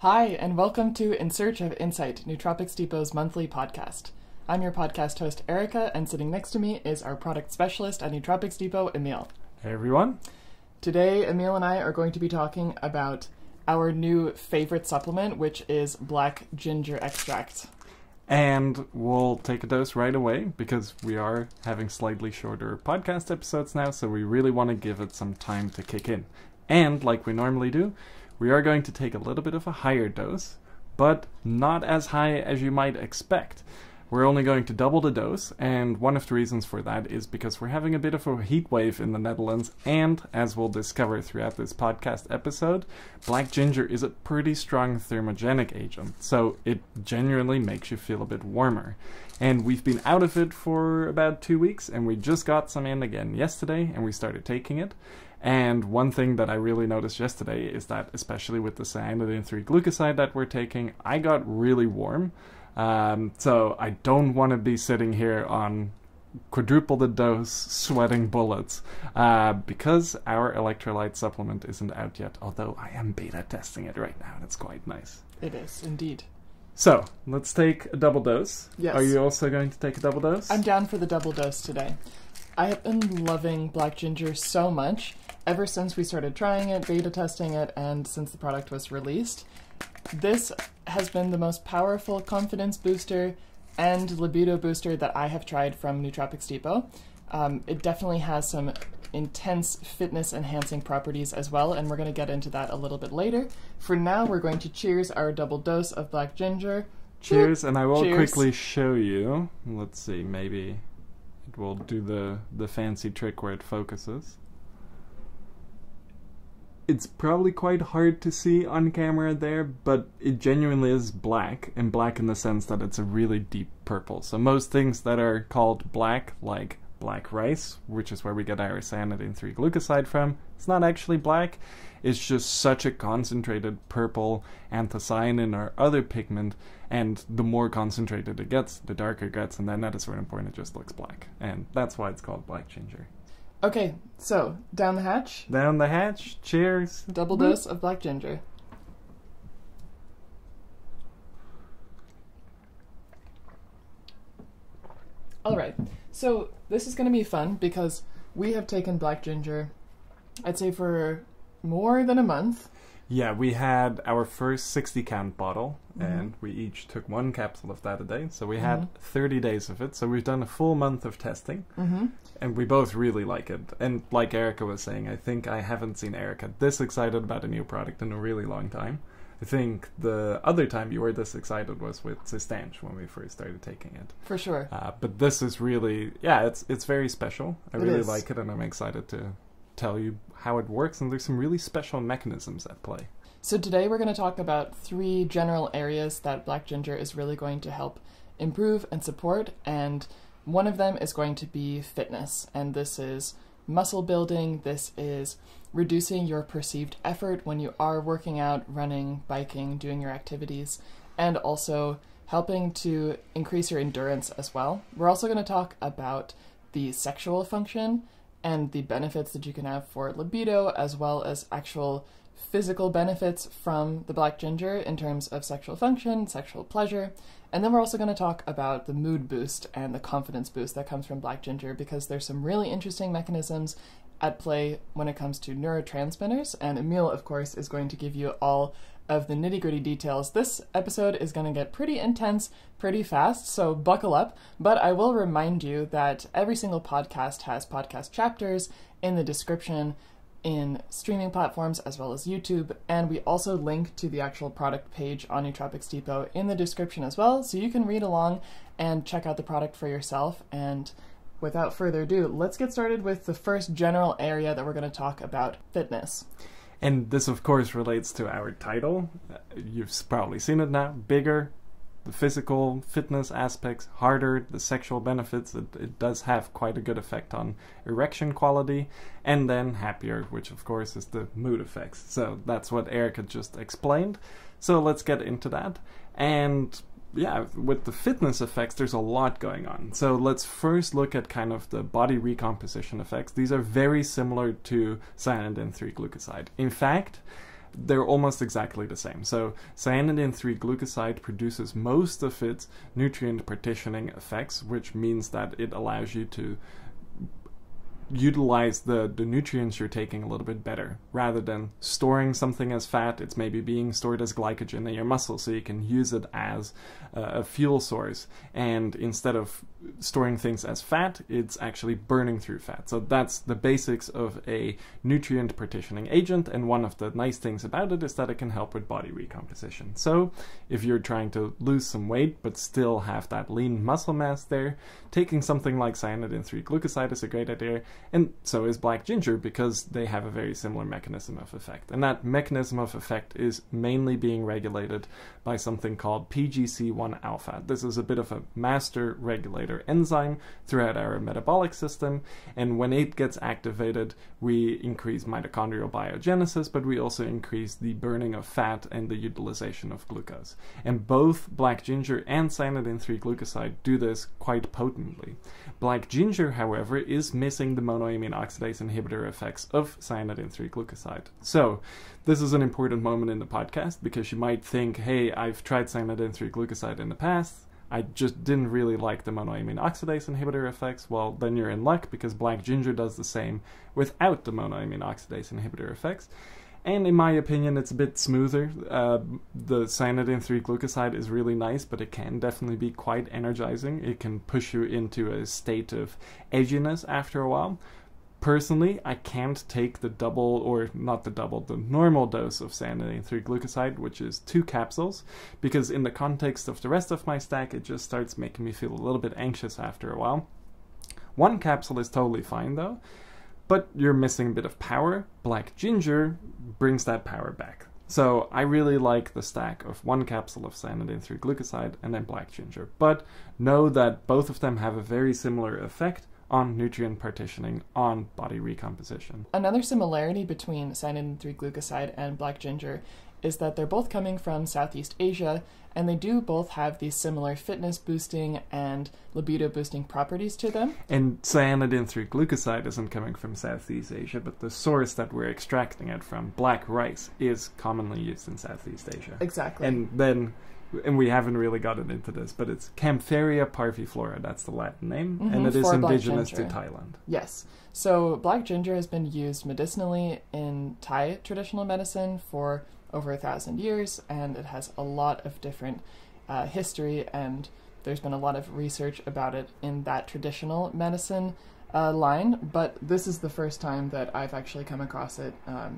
Hi, and welcome to In Search of Insight, Nootropics Depot's monthly podcast. I'm your podcast host, Erika, and sitting next to me is our product specialist at Nootropics Depot, Emiel. Hey everyone. Today, Emiel and I are going to be talking about our new favorite supplement, which is black ginger extract. And we'll take a dose right away because we are having slightly shorter podcast episodes now, so we really want to give it some time to kick in. And like we normally do, we are going to take a little bit of a higher dose, but not as high as you might expect. We're only going to double the dose, and one of the reasons for that is because we're having a bit of a heat wave in the Netherlands, and as we'll discover throughout this podcast episode, black ginger is a pretty strong thermogenic agent, so it genuinely makes you feel a bit warmer. And we've been out of it for about 2 weeks, and we just got some in again yesterday, and we started taking it. And one thing that I really noticed yesterday is that, especially with the cyanidin 3-glucoside that we're taking, I got really warm. So I don't want to be sitting here on quadruple the dose, sweating bullets, because our electrolyte supplement isn't out yet, although I am beta testing it right now, and it's quite nice. It is, indeed. So, let's take a double dose. Yes. Are you also going to take a double dose? I'm down for the double dose today. I have been loving black ginger so much ever since we started trying it, beta testing it, and since the product was released. This has been the most powerful confidence booster and libido booster that I have tried from Nootropics Depot. It definitely has some intense fitness enhancing properties as well, and we're going to get into that a little bit later. For now, we're going to cheers our double dose of black ginger. Cheers, and I will Cheers. quickly show you. Let's see, maybe it will do the fancy trick where it focuses. It's probably quite hard to see on camera there, but it genuinely is black, and black in the sense that it's a really deep purple. So most things that are called black, like black rice, which is where we get our cyanidin 3-glucoside from, it's not actually black. It's just such a concentrated purple anthocyanin or other pigment, and the more concentrated it gets, the darker it gets, and then at a certain point it just looks black. And that's why it's called black ginger. Okay, so down the hatch. Down the hatch. Cheers. Double dose of black ginger. Alright, so this is going to be fun because we have taken black ginger, I'd say for more than a month. Yeah, we had our first 60-count bottle, and we each took one capsule of that a day. So we had 30 days of it. So we've done a full month of testing, and we both really like it. And like Erika was saying, I think I haven't seen Erika this excited about a new product in a really long time. I think the other time you were this excited was with Cistanche when we first started taking it. For sure. But this is really, yeah, it's very special. I really is. like it, and I'm excited to tell you how it works, and there's some really special mechanisms at play. So today we're going to talk about 3 general areas that black ginger is really going to help improve and support, and one of them is going to be fitness, and this is muscle building, this is reducing your perceived effort when you are working out, running, biking, doing your activities, and also helping to increase your endurance as well. We're also going to talk about the sexual function and the benefits that you can have for libido, as well as actual physical benefits from the black ginger in terms of sexual function, sexual pleasure. And then we're also going to talk about the mood boost and the confidence boost that comes from black ginger, because there's some really interesting mechanisms at play when it comes to neurotransmitters, and Emiel, of course, is going to give you all of the nitty-gritty details. This episode is going to get pretty intense pretty fast, so buckle up, but I will remind you that every single podcast has podcast chapters in the description in streaming platforms as well as YouTube, and we also link to the actual product page on Nootropics Depot in the description as well, so you can read along and check out the product for yourself. And without further ado, let's get started with the first general area that we're going to talk about, fitness. And this, of course, relates to our title. You've probably seen it now. Bigger, the physical fitness aspects, harder, the sexual benefits. It does have quite a good effect on erection quality. And then happier, which, of course, is the mood effects. So that's what Erika just explained. So let's get into that. And yeah, with the fitness effects, there's a lot going on. So let's first look at kind of the body recomposition effects. These are very similar to cyanidin 3-glucoside. In fact, they're almost exactly the same. So cyanidin-3 glucoside produces most of its nutrient partitioning effects, which means that it allows you to utilize the nutrients you're taking a little bit better. Rather than storing something as fat, it's maybe being stored as glycogen in your muscle, so you can use it as a fuel source. And instead of storing things as fat, it's actually burning through fat. So that's the basics of a nutrient partitioning agent, and one of the nice things about it is that it can help with body recomposition. So if you're trying to lose some weight but still have that lean muscle mass there, taking something like cyanidin-3 glucoside is a great idea, and so is black ginger, because they have a very similar mechanism of effect. And that mechanism of effect is mainly being regulated by something called PGC1 alpha. This is a bit of a master regulator enzyme throughout our metabolic system, and when it gets activated, we increase mitochondrial biogenesis, but we also increase the burning of fat and the utilization of glucose. And both black ginger and cyanidin-3 glucoside do this quite potently. Black ginger, however, is missing the monoamine oxidase inhibitor effects of cyanidin-3 glucoside. So this is an important moment in the podcast, because you might think, hey, I've tried cyanidin-3 glucoside in the past, I just didn't really like the monoamine oxidase inhibitor effects. Well, then you're in luck, because black ginger does the same without the monoamine oxidase inhibitor effects. And in my opinion, it's a bit smoother. The cyanidin-3 glucoside is really nice, but it can definitely be quite energizing. It can push you into a state of edginess after a while. Personally, I can't take the double, or not the double, the normal dose of cyanidin-3 glucoside, which is 2 capsules, because in the context of the rest of my stack, it just starts making me feel a little bit anxious after a while. 1 capsule is totally fine though, but you're missing a bit of power. Black ginger brings that power back. So I really like the stack of 1 capsule of cyanidin-3 glucoside and then black ginger, but know that both of them have a very similar effect on nutrient partitioning, on body recomposition. Another similarity between cyanidin-3 glucoside and black ginger is that they're both coming from Southeast Asia, and they do both have these similar fitness boosting and libido boosting properties to them. And cyanidin-3 glucoside isn't coming from Southeast Asia, but the source that we're extracting it from, black rice, is commonly used in Southeast Asia. Exactly. And we haven't really gotten into this, but it's Campharia parviflora, that's the Latin name, and it is indigenous to Thailand. Yes. So black ginger has been used medicinally in Thai traditional medicine for over 1,000 years, and it has a lot of different history, and there's been a lot of research about it in that traditional medicine line, but this is the first time that I've actually come across it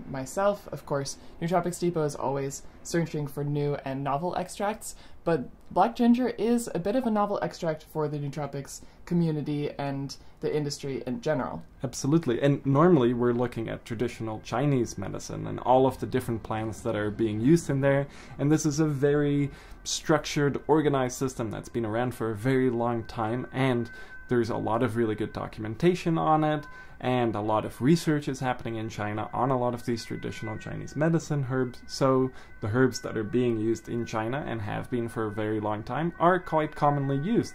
myself. Of course, Nootropics Depot is always searching for new and novel extracts, but black ginger is a bit of a novel extract for the nootropics community and the industry in general. Absolutely, and normally we're looking at traditional Chinese medicine and all of the different plants that are being used in there, and this is a very structured, organized system that's been around for a very long time, and there's a lot of really good documentation on it, and a lot of research is happening in China on a lot of these traditional Chinese medicine herbs. So the herbs that are being used in China and have been for a very long time are quite commonly used.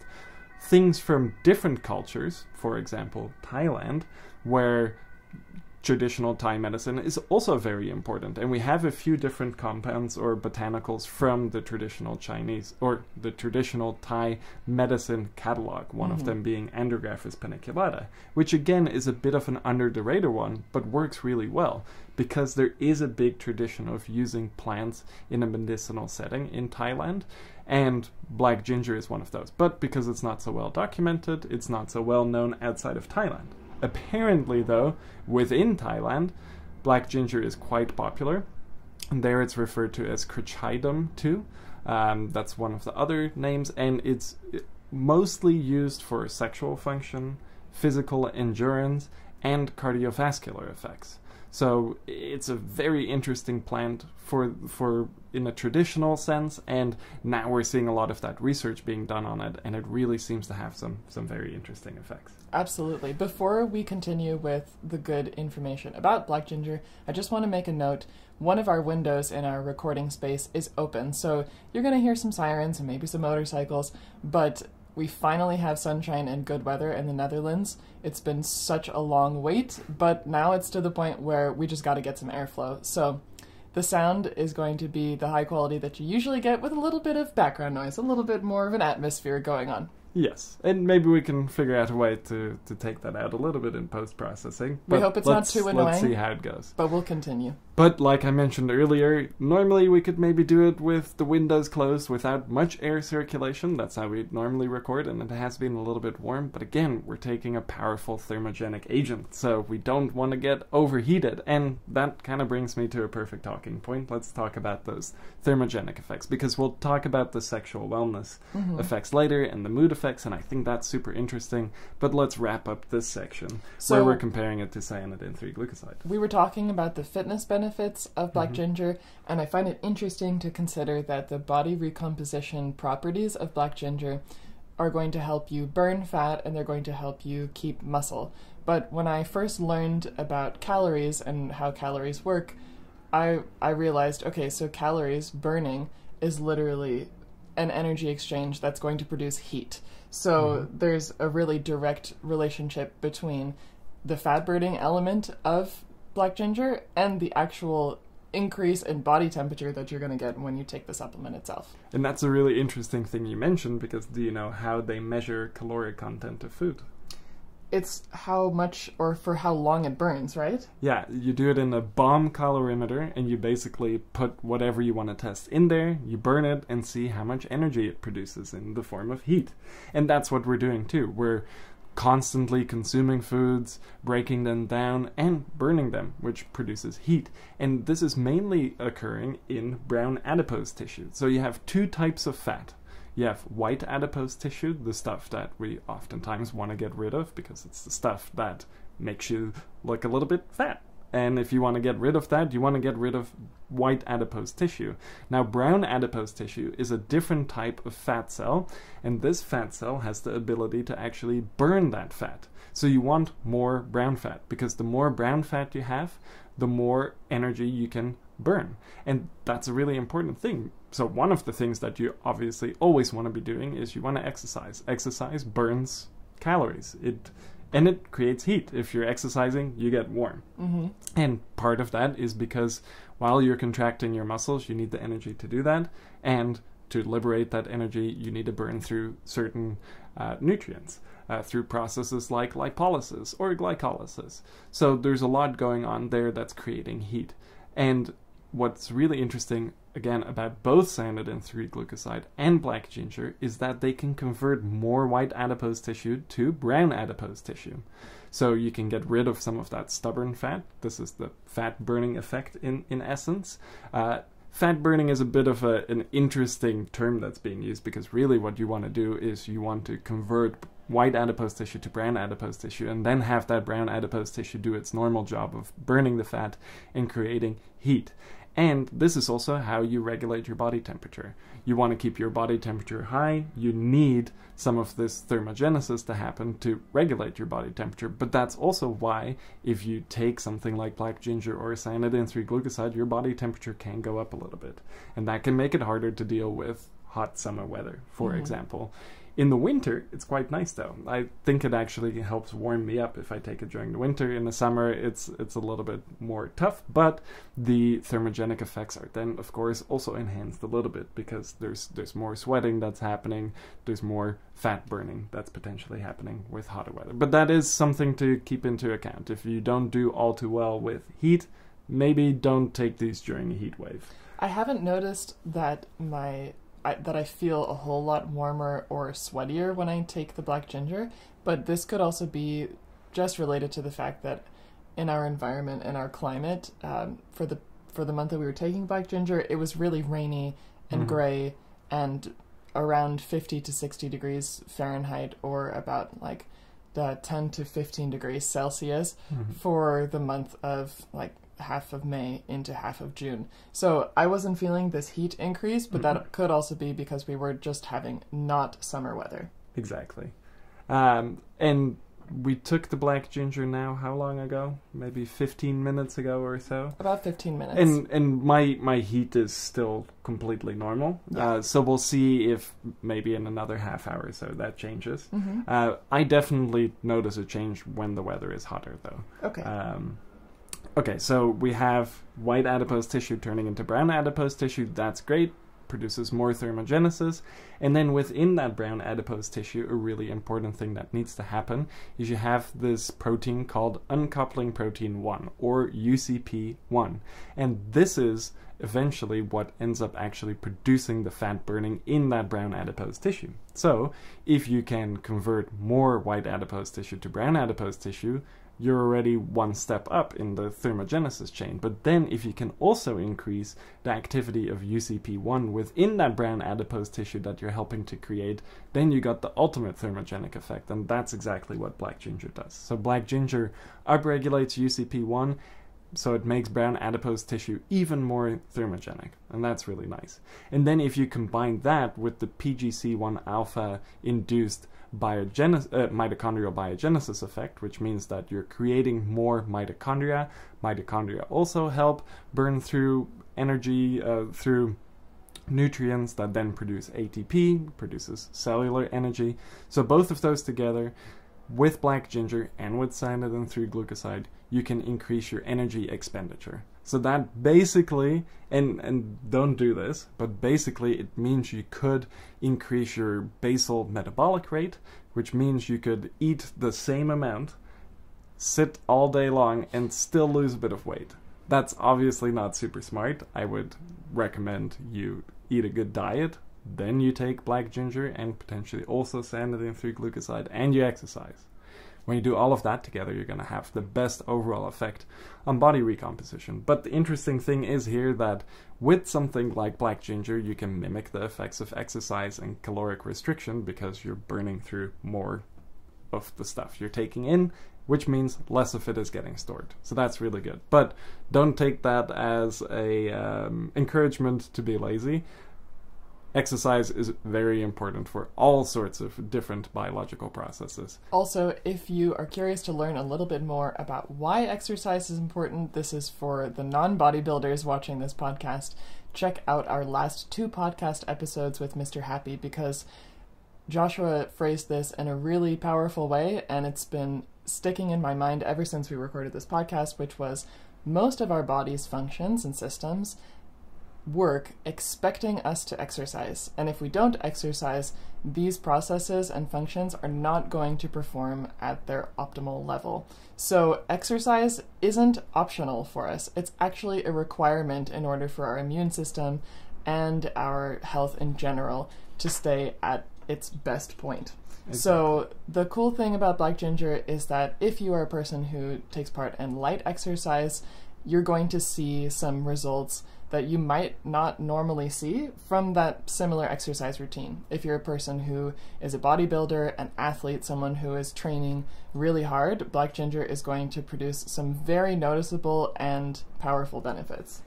Things from different cultures, for example Thailand, where traditional Thai medicine is also very important, and we have a few different compounds or botanicals from the traditional Chinese or the traditional Thai medicine catalog, one of them being Andrographis paniculata, which again is a bit of an under the radar one, but works really well because there is a big tradition of using plants in a medicinal setting in Thailand, and black ginger is one of those. But because it's not so well documented, it's not so well known outside of Thailand. Apparently, though, within Thailand, black ginger is quite popular. And there it's referred to as crachidum too. That's one of the other names, and it's mostly used for sexual function, physical endurance, and cardiovascular effects. So it's a very interesting plant for in a traditional sense, and now we're seeing a lot of that research being done on it, and it really seems to have some very interesting effects. Absolutely. Before we continue with the good information about black ginger, I just want to make a note. One of our windows in our recording space is open, so you're going to hear some sirens and maybe some motorcycles, but we finally have sunshine and good weather in the Netherlands. It's been such a long wait, but now it's to the point where we just got to get some airflow. So The sound is going to be the high quality that you usually get with a little bit of background noise, a little bit more of an atmosphere going on. Yes, and maybe we can figure out a way to take that out a little bit in post-processing. We hope it's not too annoying. Let's see how it goes. But we'll continue. But like I mentioned earlier, normally we could maybe do it with the windows closed without much air circulation. That's how we normally record, and it has been a little bit warm. But again, we're taking a powerful thermogenic agent, so we don't want to get overheated. And that kind of brings me to a perfect talking point. Let's talk about those thermogenic effects, because we'll talk about the sexual wellness effects later and the mood effects, and I think that's super interesting. But let's wrap up this section where we're comparing it to cyanidin 3-glucoside. We were talking about the fitness benefits of black ginger, and I find it interesting to consider that the body recomposition properties of black ginger are going to help you burn fat and they're going to help you keep muscle. But when I first learned about calories and how calories work, I realized, okay, so calories burning is literally an energy exchange that's going to produce heat. So there's a really direct relationship between the fat burning element of black ginger and the actual increase in body temperature that you're going to get when you take the supplement itself. And that's a really interesting thing you mentioned, because do you know how they measure caloric content of food? It's how much or for how long it burns, right? Yeah, you do it in a bomb calorimeter, and you basically put whatever you want to test in there, you burn it, and see how much energy it produces in the form of heat. And that's what we're doing too. We're constantly consuming foods, breaking them down, and burning them, which produces heat. And this is mainly occurring in brown adipose tissue. So you have two types of fat. You have white adipose tissue, the stuff that we oftentimes want to get rid of because it's the stuff that makes you look a little bit fat. And if you want to get rid of that, you want to get rid of white adipose tissue. Now, brown adipose tissue is a different type of fat cell, and this fat cell has the ability to actually burn that fat. So you want more brown fat, because the more brown fat you have, the more energy you can burn. And that's a really important thing. So one of the things that you obviously always want to be doing is you want to exercise. Exercise burns calories. And it creates heat. If you're exercising, you get warm. And part of that is because while you're contracting your muscles, you need the energy to do that. And to liberate that energy, you need to burn through certain nutrients through processes like lipolysis or glycolysis. So there's a lot going on there that's creating heat. And what's really interesting, again, about both cyanidin 3-glucoside and black ginger is that they can convert more white adipose tissue to brown adipose tissue. So you can get rid of some of that stubborn fat. This is the fat burning effect in essence. Fat burning is a bit of an interesting term that's being used, because really what you want to do is you want to convert white adipose tissue to brown adipose tissue, and then have that brown adipose tissue do its normal job of burning the fat and creating heat. And this is also how you regulate your body temperature. You want to keep your body temperature high. You need some of this thermogenesis to happen to regulate your body temperature. But that's also why if you take something like black ginger or cyanidin 3-glucoside, your body temperature can go up a little bit. And that can make it harder to deal with hot summer weather, for example. In the winter, it's quite nice though. I think it actually helps warm me up if I take it during the winter. In the summer, it's a little bit more tough, but the thermogenic effects are then, of course, also enhanced a little bit, because there's more sweating that's happening, there's more fat burning that's potentially happening with hotter weather. But that is something to keep into account. If you don't do all too well with heat, maybe don't take these during a heat wave. I haven't noticed that that I feel a whole lot warmer or sweatier when I take the black ginger, but this could also be just related to the fact that in our environment and our climate, for the month that we were taking black ginger, it was really rainy and gray and around 50 to 60 degrees Fahrenheit, or about like 10 to 15 degrees Celsius for the month of like half of May into half of June. So I wasn't feeling this heat increase, but that could also be because we were just having not summer weather. Exactly. And we took the black ginger now, how long ago? Maybe 15 minutes ago or so? About 15 minutes. And my heat is still completely normal. Yeah. So we'll see if maybe in another half hour or so that changes. I definitely notice a change when the weather is hotter, though. Okay. Okay, so we have white adipose tissue turning into brown adipose tissue. That's great. Produces more thermogenesis. And then within that brown adipose tissue, a really important thing that needs to happen is you have this protein called uncoupling protein 1, or UCP1. And this is eventually what ends up actually producing the fat burning in that brown adipose tissue. So if you can convert more white adipose tissue to brown adipose tissue, you're already one step up in the thermogenesis chain. But then if you can also increase the activity of UCP1 within that brown adipose tissue that you're helping to create, then you got the ultimate thermogenic effect, and that's exactly what black ginger does. So black ginger upregulates UCP1, so it makes brown adipose tissue even more thermogenic, and that's really nice. And then if you combine that with the PGC1 alpha induced mitochondrial biogenesis effect, which means that you're creating more mitochondria. Mitochondria also help burn through energy through nutrients that then produce ATP, produces cellular energy. So both of those together, with black ginger and with cyanidin 3-glucoside, you can increase your energy expenditure. So that basically, and don't do this, but basically it means you could increase your basal metabolic rate, which means you could eat the same amount, sit all day long, and still lose a bit of weight. That's obviously not super smart. I would recommend you eat a good diet, then you take black ginger and potentially also cyanidin 3-glucoside, and you exercise. When you do all of that together, you're going to have the best overall effect on body recomposition. But the interesting thing is here that with something like black ginger, you can mimic the effects of exercise and caloric restriction because you're burning through more of the stuff you're taking in, which means less of it is getting stored. So that's really good. But don't take that as a encouragement to be lazy. Exercise is very important for all sorts of different biological processes. Also, if you are curious to learn a little bit more about why exercise is important, this is for the non-bodybuilders watching this podcast. Check out our last 2 podcast episodes with Mr. Happy, because Joshua phrased this in a really powerful way, and it's been sticking in my mind ever since we recorded this podcast, which was most of our body's functions and systems work expecting us to exercise. And if we don't exercise, these processes and functions are not going to perform at their optimal level. So exercise isn't optional for us. It's actually a requirement in order for our immune system and our health in general to stay at its best point. Exactly. So the cool thing about black ginger is that if you are a person who takes part in light exercise, you're going to see some results that you might not normally see from that similar exercise routine. If you're a person who is a bodybuilder, an athlete, someone who is training really hard, black ginger is going to produce some very noticeable and powerful benefits.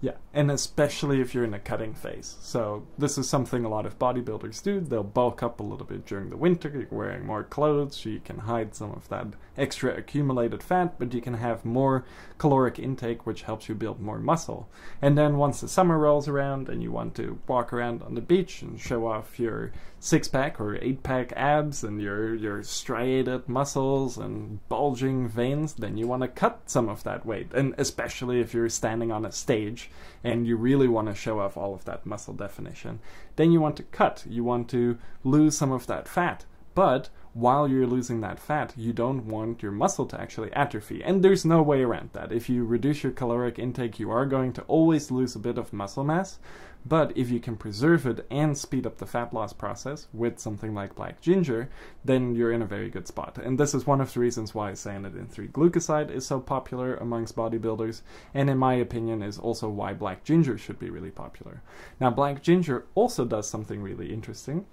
Yeah, and especially if you're in a cutting phase. So this is something a lot of bodybuilders do. They'll bulk up a little bit during the winter. You're wearing more clothes, so you can hide some of that extra accumulated fat, but you can have more caloric intake, which helps you build more muscle. And then once the summer rolls around and you want to walk around on the beach and show off your 6-pack or 8-pack abs and your striated muscles and bulging veins, then you want to cut some of that weight. And especially if you're standing on a stage and you really want to show off all of that muscle definition, then you want to cut. You want to lose some of that fat. But while you're losing that fat, you don't want your muscle to actually atrophy. And there's no way around that. If you reduce your caloric intake, you are going to always lose a bit of muscle mass. But if you can preserve it and speed up the fat loss process with something like black ginger, then you're in a very good spot. And this is one of the reasons why cyanidin 3-glucoside is so popular amongst bodybuilders, and in my opinion is also why black ginger should be really popular. Now, black ginger also does something really interesting.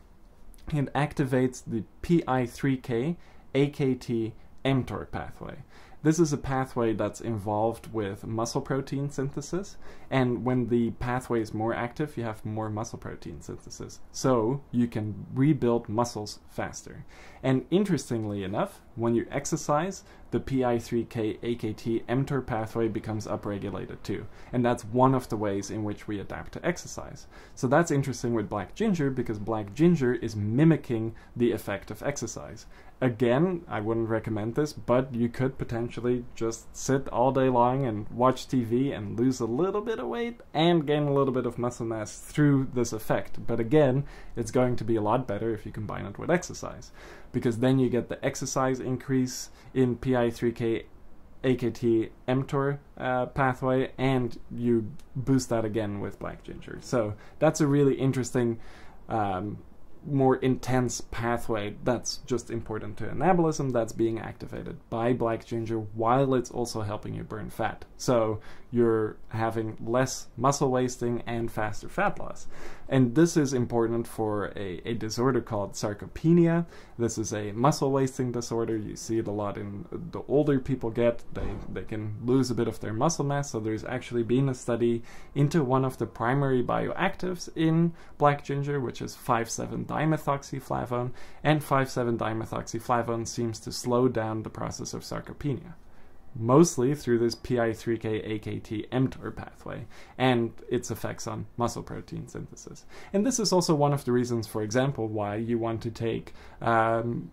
It activates the PI3K AKT mTOR pathway. This is a pathway that's involved with muscle protein synthesis, and when the pathway is more active, you have more muscle protein synthesis, so you can rebuild muscles faster. And interestingly enough, when you exercise, the PI3K AKT mTOR pathway becomes upregulated too, and that's one of the ways in which we adapt to exercise. So that's interesting with black ginger, because black ginger is mimicking the effect of exercise. again, I wouldn't recommend this, but you could potentially just sit all day long and watch TV and lose a little bit of weight and gain a little bit of muscle mass through this effect. But again, it's going to be a lot better if you combine it with exercise, because then you get the exercise increase in PI3K AKT mTOR pathway, and you boost that again with black ginger. So that's a really interesting more intense pathway that's just important to anabolism that's being activated by black ginger while it's also helping you burn fat. So you're having less muscle wasting and faster fat loss. And this is important for a disorder called sarcopenia. This is a muscle wasting disorder. You see it a lot in the older people get. They can lose a bit of their muscle mass. So there's actually been a study into one of the primary bioactives in black ginger, which is 5,7-dimethoxyflavone, and 5,7-dimethoxyflavone seems to slow down the process of sarcopenia, mostly through this PI3K AKT mTOR pathway and its effects on muscle protein synthesis. And this is also one of the reasons, for example, why you want to take certain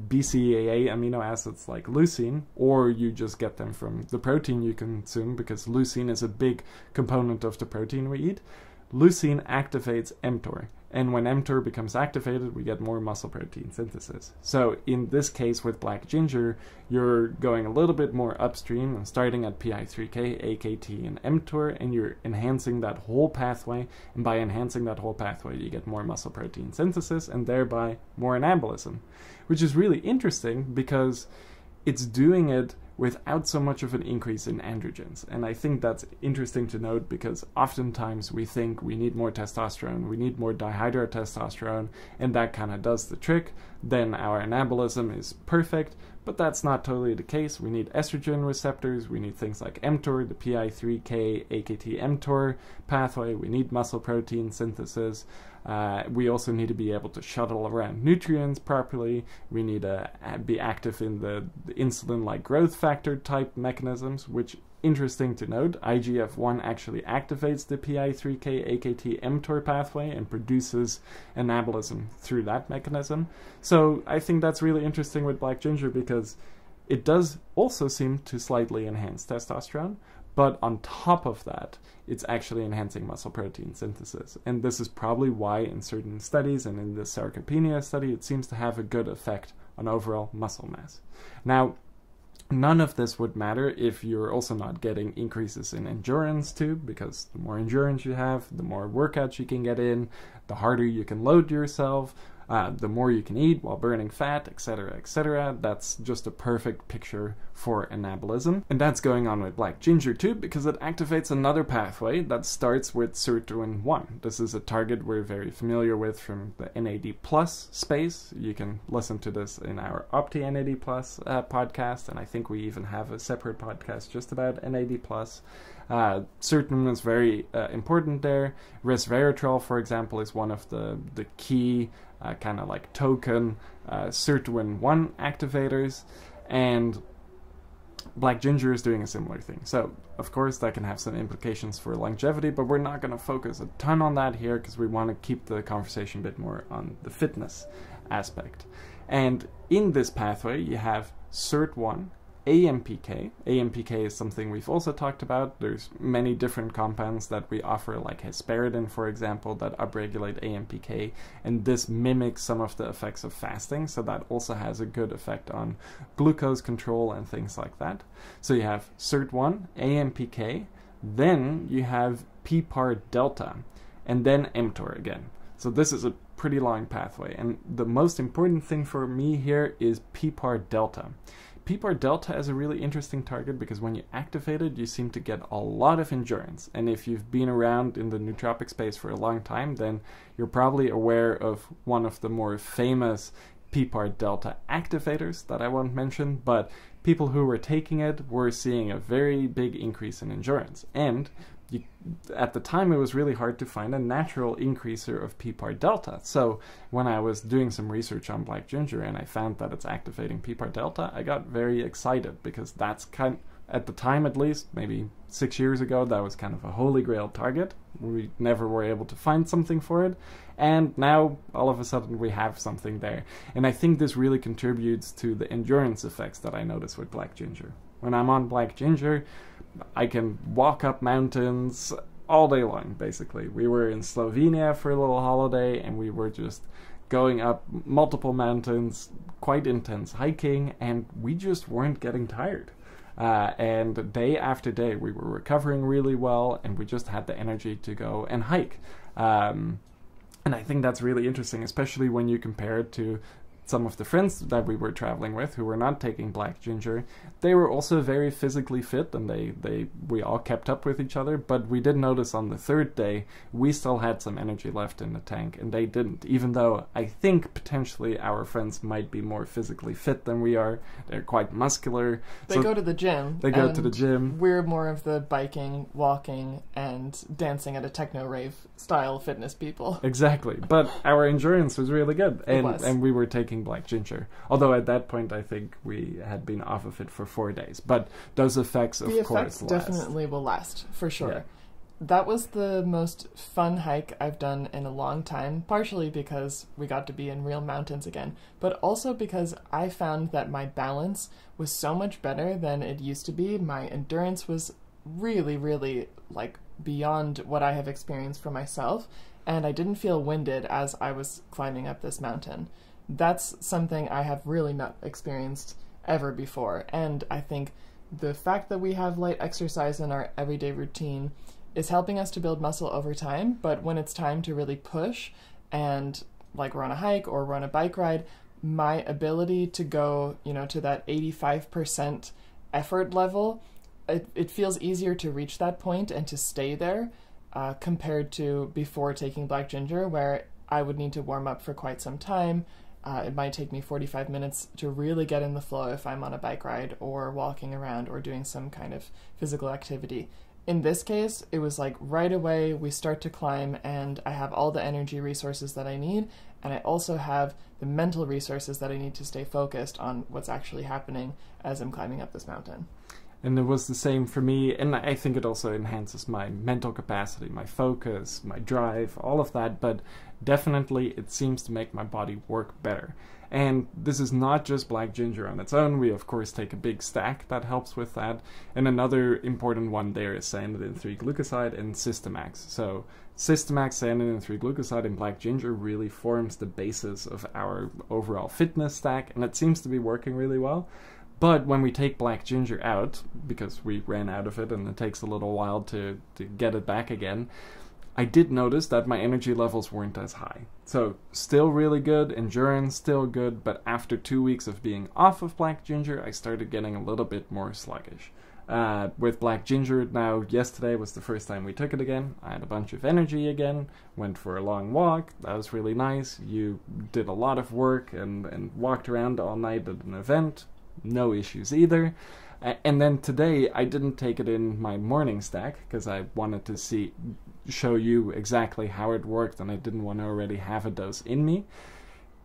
BCAA amino acids like leucine, or you just get them from the protein you consume, because leucine is a big component of the protein we eat. Leucine activates mTOR, and when mTOR becomes activated, we get more muscle protein synthesis. So in this case with black ginger, you're going a little bit more upstream and starting at PI3K, AKT, and mTOR, and you're enhancing that whole pathway, and by enhancing that whole pathway, you get more muscle protein synthesis, and thereby more anabolism, which is really interesting because it's doing it without so much of an increase in androgens. And I think that's interesting to note, because oftentimes we think we need more testosterone, we need more dihydrotestosterone, and that kind of does the trick. Then our anabolism is perfect, but that's not totally the case. We need estrogen receptors, we need things like mTOR, the PI3K AKT mTOR pathway, we need muscle protein synthesis. We also need to be able to shuttle around nutrients properly. We need to be active in the insulin-like growth factor type mechanisms, which, interesting to note, IGF-1 actually activates the PI3K AKT mTOR pathway and produces anabolism through that mechanism. So I think that's really interesting with black ginger, because it does also seem to slightly enhance testosterone, but on top of that, it's actually enhancing muscle protein synthesis. And this is probably why in certain studies, and in the sarcopenia study, it seems to have a good effect on overall muscle mass. Now, none of this would matter if you're also not getting increases in endurance too, because the more endurance you have, the more workouts you can get in, the harder you can load yourself, the more you can eat while burning fat, etc., etc. That's just a perfect picture for anabolism. And that's going on with black ginger too, because it activates another pathway that starts with Sitruin 1. This is a target we're very familiar with from the NAD+ space. You can listen to this in our Opti NAD+ podcast, and I think we even have a separate podcast just about NAD+. Sitruin is very important there. Resveratrol, for example, is one of the key kind of like token Sitruin 1 activators, and black ginger is doing a similar thing. So, of course, that can have some implications for longevity, but we're not going to focus a ton on that here, because we want to keep the conversation a bit more on the fitness aspect. And in this pathway, you have SIRT1, AMPK. AMPK is something we've also talked about. There's many different compounds that we offer, like hesperidin, for example, that upregulate AMPK, and this mimics some of the effects of fasting, so that also has a good effect on glucose control and things like that. So you have SIRT1, AMPK, then you have PPAR delta, and then mTOR again. So this is a pretty long pathway, and the most important thing for me here is PPAR delta. PPAR delta is a really interesting target, because when you activate it, you seem to get a lot of endurance. And if you've been around in the nootropic space for a long time, then you're probably aware of one of the more famous PPAR delta activators that I won't mention, but people who were taking it were seeing a very big increase in endurance. And at the time, it was really hard to find a natural increaser of PPAR delta. So when I was doing some research on black ginger and I found that it's activating PPAR delta, I got very excited, because that's At the time, at least, maybe 6 years ago, that was kind of a holy grail target. We never were able to find something for it. And now, all of a sudden, we have something there. And I think this really contributes to the endurance effects that I notice with black ginger. When I'm on black ginger, I can walk up mountains all day long, basically. We were in Slovenia for a little holiday, and we were just going up multiple mountains, quite intense hiking, and we just weren't getting tired. And day after day, we were recovering really well, and we just had the energy to go and hike. And I think that's really interesting, especially when you compare it to some of the friends that we were traveling with who were not taking black ginger. They were also very physically fit, and we all kept up with each other, but we did notice on the third day we still had some energy left in the tank, and they didn't, even though I think potentially our friends might be more physically fit than we are. They're quite muscular. They go to the gym. They go to the gym. We're more of the biking, walking, and dancing at a techno rave style fitness people. Exactly, but our endurance was really good, and we were taking black ginger. Although at that point, I think we had been off of it for 4 days. But those effects, of course, last. The effects definitely will last, for sure. Yeah. That was the most fun hike I've done in a long time, partially because we got to be in real mountains again, but also because I found that my balance was so much better than it used to be. My endurance was really, really, beyond what I have experienced for myself, and I didn't feel winded as I was climbing up this mountain. That's something I have really not experienced ever before, and I think the fact that we have light exercise in our everyday routine is helping us to build muscle over time, but when it's time to really push and we're on a hike or we're on a bike ride, my ability to go, to that 85% effort level, it feels easier to reach that point and to stay there compared to before taking black ginger, where I would need to warm up for quite some time. It might take me 45 minutes to really get in the flow if I'm on a bike ride or walking around or doing some kind of physical activity. In this case, it was right away we start to climb, and I have all the energy resources that I need, and I also have the mental resources that I need to stay focused on what's actually happening as I'm climbing up this mountain. And it was the same for me, and I think it also enhances my mental capacity, my focus, my drive, all of that, but definitely it seems to make my body work better. And this is not just black ginger on its own. We, of course, take a big stack that helps with that. And another important one there is cyanidin 3-glucoside and Systemax. So Systemax, cyanidin 3-glucoside, and black ginger really forms the basis of our overall fitness stack, and it seems to be working really well. But when we take black ginger out, because we ran out of it and it takes a little while to get it back again, I did notice that my energy levels weren't as high. So still really good, endurance still good, but after 2 weeks of being off of black ginger, I started getting a little bit more sluggish. With black ginger now, yesterday was the first time we took it again. I had a bunch of energy again, went for a long walk, that was really nice. You did a lot of work and walked around all night at an event. No issues either. And then today I didn't take it in my morning stack because I wanted to show you exactly how it worked, and I didn't want to already have a dose in me.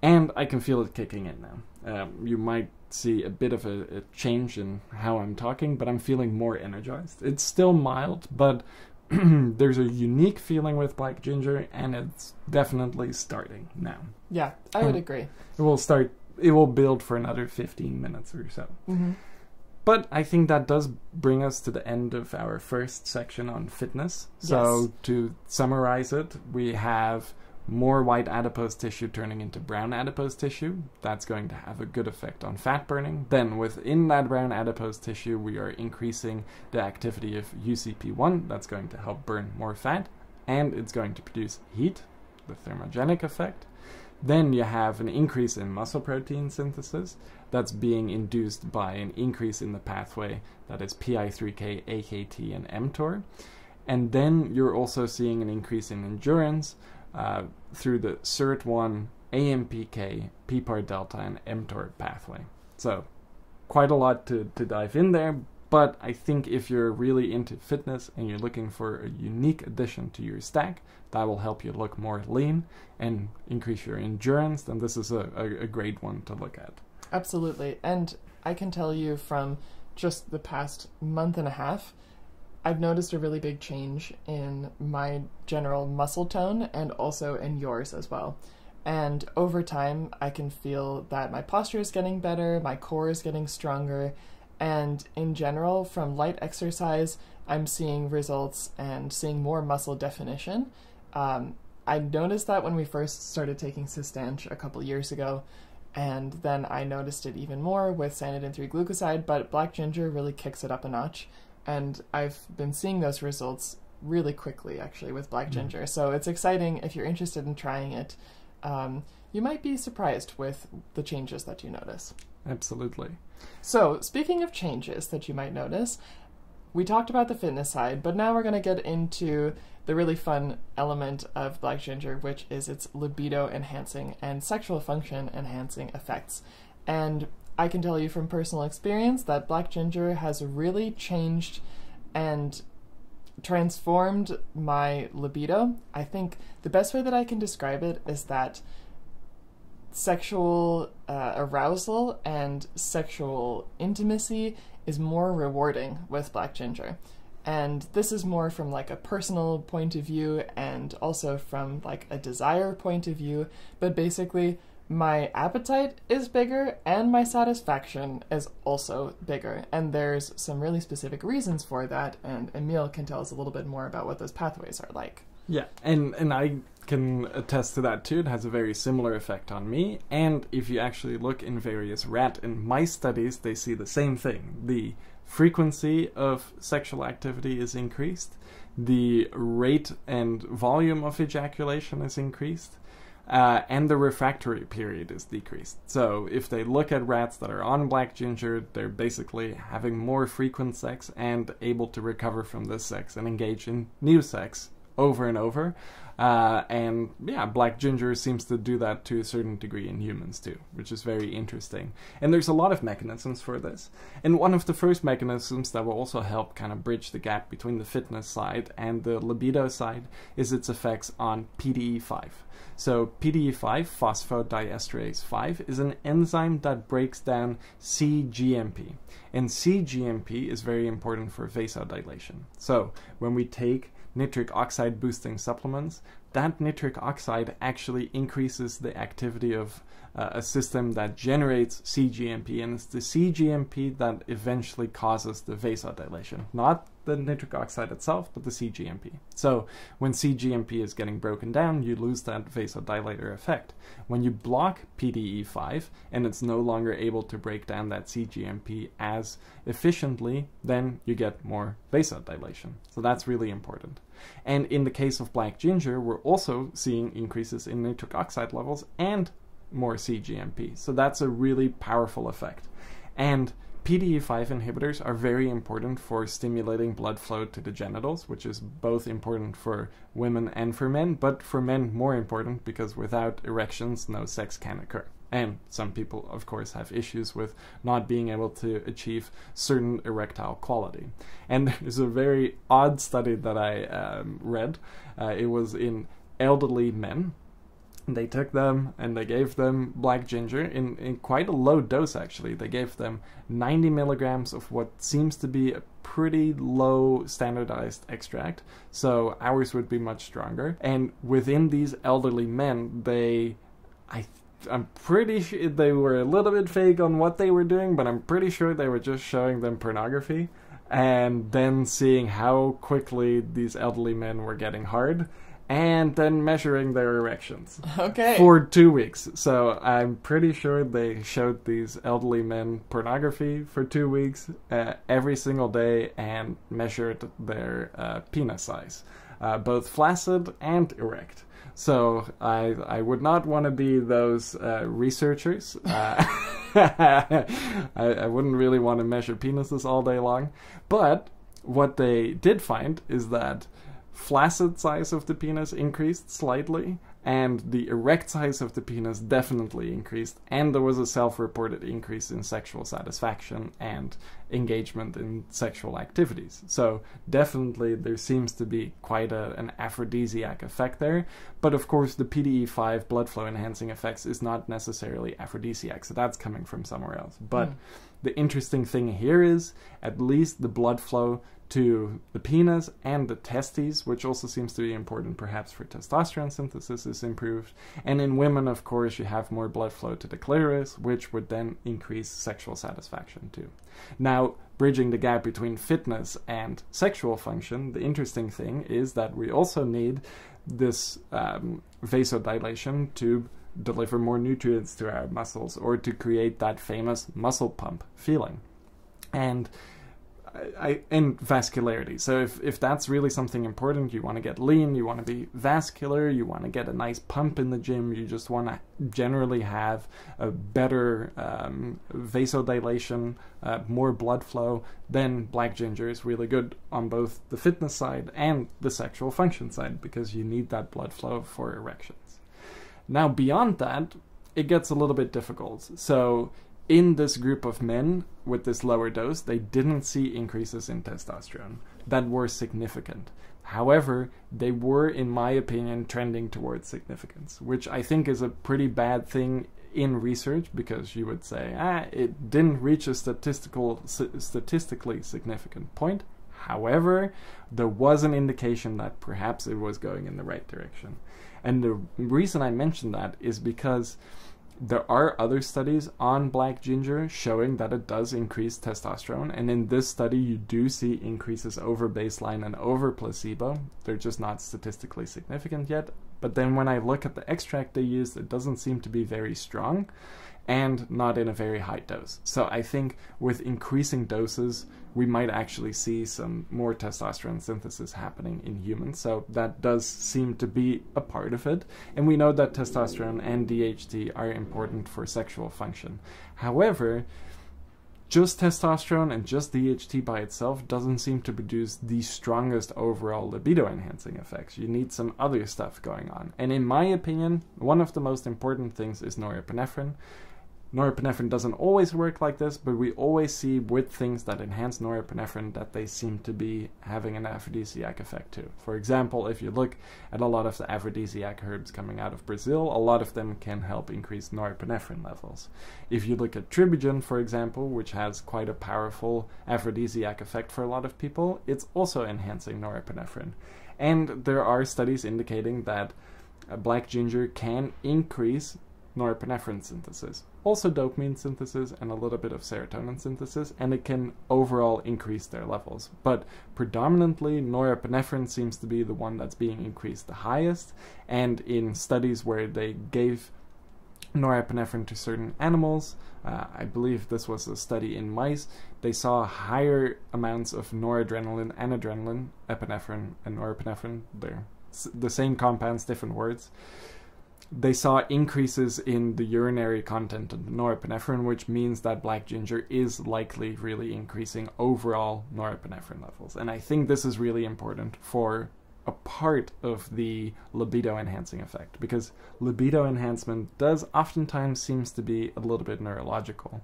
And I can feel it kicking in now. You might see a bit of a change in how I'm talking, but I'm feeling more energized. It's still mild, but there's a unique feeling with black ginger, and it's definitely starting now. Yeah, I would agree. It will build for another 15 minutes or so. Mm-hmm. But I think that does bring us to the end of our first section on fitness. So Yes. To summarize it, we have more white adipose tissue turning into brown adipose tissue. That's going to have a good effect on fat burning. Then within that brown adipose tissue, we are increasing the activity of UCP1. That's going to help burn more fat, and it's going to produce heat, the thermogenic effect. Then you have an increase in muscle protein synthesis that's being induced by an increase in the pathway that is PI3K, AKT, and mTOR. And then you're also seeing an increase in endurance through the SIRT1, AMPK, PPAR delta, and mTOR pathway. So quite a lot to dive in there, but I think if you're really into fitness and you're looking for a unique addition to your stack that will help you look more lean and increase your endurance, then this is a great one to look at. Absolutely. And I can tell you from just the past month and a half, I've noticed a really big change in my general muscle tone and also in yours as well. And over time, I can feel that my posture is getting better, my core is getting stronger, and in general, from light exercise, I'm seeing results and seeing more muscle definition. I noticed that when we first started taking Systanch a couple years ago, and then I noticed it even more with Sanidin 3-glucoside, but black ginger really kicks it up a notch, and I've been seeing those results really quickly, actually, with black ginger. So it's exciting. If you're interested in trying it, you might be surprised with the changes that you notice. Absolutely. So, speaking of changes that you might notice, we talked about the fitness side, but now we're going to get into the really fun element of black ginger, which is its libido-enhancing and sexual function-enhancing effects. And I can tell you from personal experience that black ginger has really changed and transformed my libido. I think the best way that I can describe it is that sexual arousal and sexual intimacy is more rewarding with black ginger. And this is more from like a personal point of view and also from like a desire point of view, but basically my appetite is bigger and my satisfaction is also bigger. And there's some really specific reasons for that, and Emiel can tell us a little bit more about what those pathways are like. Yeah, and I can attest to that too. It has a very similar effect on me. And if you actually look in various rat and mice studies, they see the same thing. The frequency of sexual activity is increased. The rate and volume of ejaculation is increased. And the refractory period is decreased. So if they look at rats that are on black ginger, they're basically having more frequent sex and able to recover from this sex and engage in new sex over and over. And yeah, black ginger seems to do that to a certain degree in humans too, which is very interesting. And there's a lot of mechanisms for this. And one of the first mechanisms that will also help kind of bridge the gap between the fitness side and the libido side is its effects on PDE5. So PDE5, phosphodiesterase 5, is an enzyme that breaks down cGMP. And cGMP is very important for vasodilation. So when we take nitric oxide boosting supplements, that nitric oxide actually increases the activity of a system that generates cGMP, and it's the cGMP that eventually causes the vasodilation. Not the nitric oxide itself, but the cGMP. So when cGMP is getting broken down, you lose that vasodilator effect. When you block PDE5 and it's no longer able to break down that cGMP as efficiently, then you get more vasodilation. So that's really important. And in the case of black ginger, we're also seeing increases in nitric oxide levels and more cGMP. So that's a really powerful effect. And PDE5 inhibitors are very important for stimulating blood flow to the genitals, which is both important for women and for men, but for men more important because without erections, no sex can occur. And some people, of course, have issues with not being able to achieve certain erectile quality. And there's a very odd study that I read. It was in elderly men. They took them and they gave them black ginger in quite a low dose, actually. They gave them 90 milligrams of what seems to be a pretty low standardized extract. So ours would be much stronger. And within these elderly men, I'm pretty sure they were a little bit vague on what they were doing, but I'm pretty sure they were just showing them pornography and then seeing how quickly these elderly men were getting hard and then measuring their erections. Okay. For 2 weeks. So I'm pretty sure they showed these elderly men pornography for 2 weeks every single day and measured their penis size, both flaccid and erect. So I would not want to be those researchers. I wouldn't really want to measure penises all day long. But what they did find is that flaccid size of the penis increased slightly and the erect size of the penis definitely increased, and there was a self-reported increase in sexual satisfaction and engagement in sexual activities. So definitely there seems to be quite an aphrodisiac effect there, but of course the PDE5 blood flow enhancing effects is not necessarily aphrodisiac, so that's coming from somewhere else. But the interesting thing here is at least the blood flow to the penis and the testes, which also seems to be important perhaps for testosterone synthesis, is improved. And in women, of course, you have more blood flow to the clitoris, which would then increase sexual satisfaction too. Now, bridging the gap between fitness and sexual function, the interesting thing is that we also need this vasodilation to deliver more nutrients to our muscles, or to create that famous muscle pump feeling. And vascularity. So if that's really something important, you want to get lean, you want to be vascular, you want to get a nice pump in the gym, you just want to generally have a better vasodilation, more blood flow, then black ginger is really good on both the fitness side and the sexual function side, because you need that blood flow for erections. Now beyond that, it gets a little bit difficult. So in this group of men with this lower dose, they didn't see increases in testosterone that were significant. However, they were, in my opinion, trending towards significance, which I think is a pretty bad thing in research, because you would say, it didn't reach a statistically significant point. However, there was an indication that perhaps it was going in the right direction. And the reason I mention that is because there are other studies on black ginger showing that it does increase testosterone, and in this study you do see increases over baseline and over placebo. They're just not statistically significant yet, but then when I look at the extract they used, it doesn't seem to be very strong and not in a very high dose. So I think with increasing doses we might actually see some more testosterone synthesis happening in humans. So that does seem to be a part of it. And we know that testosterone and DHT are important for sexual function. However, just testosterone and just DHT by itself doesn't seem to produce the strongest overall libido enhancing effects. You need some other stuff going on. And in my opinion, one of the most important things is norepinephrine. Norepinephrine doesn't always work like this, but we always see with things that enhance norepinephrine that they seem to be having an aphrodisiac effect too. For example, if you look at a lot of the aphrodisiac herbs coming out of Brazil, a lot of them can help increase norepinephrine levels. If you look at tribogen, for example, which has quite a powerful aphrodisiac effect for a lot of people, it's also enhancing norepinephrine. And there are studies indicating that black ginger can increase norepinephrine synthesis, also dopamine synthesis and a little bit of serotonin synthesis, and it can overall increase their levels. But predominantly norepinephrine seems to be the one that's being increased the highest, and in studies where they gave norepinephrine to certain animals, I believe this was a study in mice, they saw higher amounts of noradrenaline and adrenaline, epinephrine and norepinephrine, they're the same compounds, different words. They saw increases in the urinary content of norepinephrine, which means that black ginger is likely really increasing overall norepinephrine levels. And I think this is really important for a part of the libido enhancing effect, because libido enhancement does oftentimes seems to be a little bit neurological,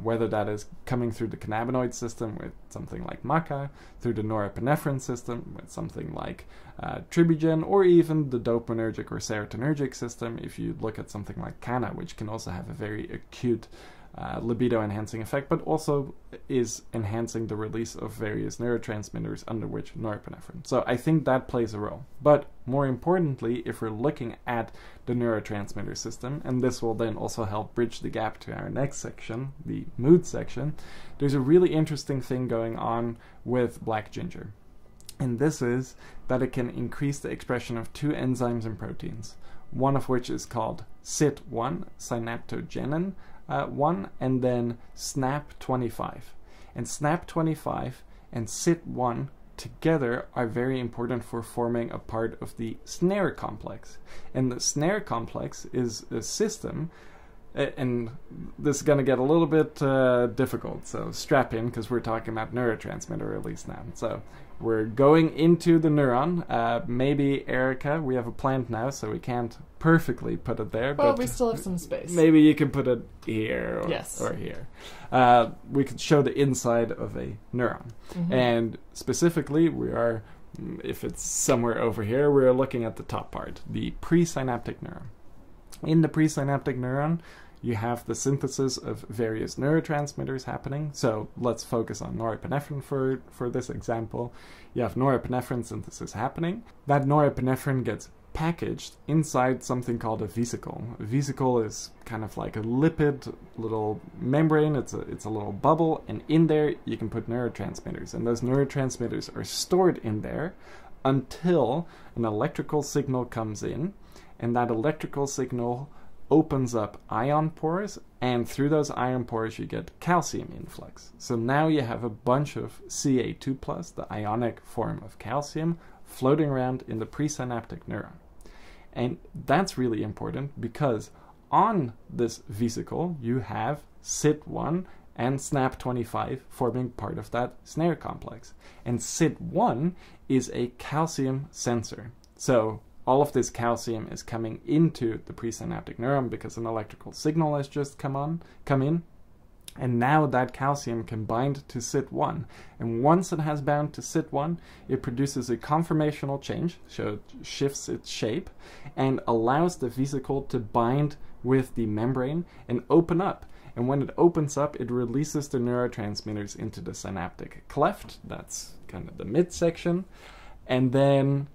whether that is coming through the cannabinoid system with something like maca, through the norepinephrine system with something like tribogen, or even the dopaminergic or serotonergic system if you look at something like canna, which can also have a very acute libido enhancing effect, but also is enhancing the release of various neurotransmitters, under which norepinephrine. So I think that plays a role. But more importantly, if we're looking at the neurotransmitter system, and this will then also help bridge the gap to our next section, the mood section, there's a really interesting thing going on with black ginger. And this is that it can increase the expression of two enzymes and proteins, one of which is called SIT1, synaptogenin 1, and then SNAP25. And SNAP25 and SIT1 together are very important for forming a part of the snare complex. And the snare complex is a system And this is going to get a little bit difficult, so strap in, because we're talking about neurotransmitter release now. So we're going into the neuron. Maybe, Erika, we have a plant now, so we can't perfectly put it there. Well, but we still have some space. Maybe you can put it here or, yes. or here. We could show the inside of a neuron. And specifically, we are, if it's somewhere over here, we're looking at the top part, the presynaptic neuron. In the presynaptic neuron, you have the synthesis of various neurotransmitters happening. So let's focus on norepinephrine for this example. You have norepinephrine synthesis happening. That norepinephrine gets packaged inside something called a vesicle. A vesicle is kind of like a lipid little membrane. It's a little bubble, and in there you can put neurotransmitters, and those neurotransmitters are stored in there until an electrical signal comes in, and that electrical signal opens up ion pores, and through those ion pores you get calcium influx. So now you have a bunch of Ca2+, the ionic form of calcium, floating around in the presynaptic neuron. And that's really important because on this vesicle you have Sit1 and SNAP25 forming part of that snare complex. And Sit1 is a calcium sensor. So all of this calcium is coming into the presynaptic neuron because an electrical signal has just come in. And now that calcium can bind to Sit1. And once it has bound to Sit1, it produces a conformational change, so it shifts its shape, and allows the vesicle to bind with the membrane and open up. And when it opens up, it releases the neurotransmitters into the synaptic cleft. That's kind of the midsection. And then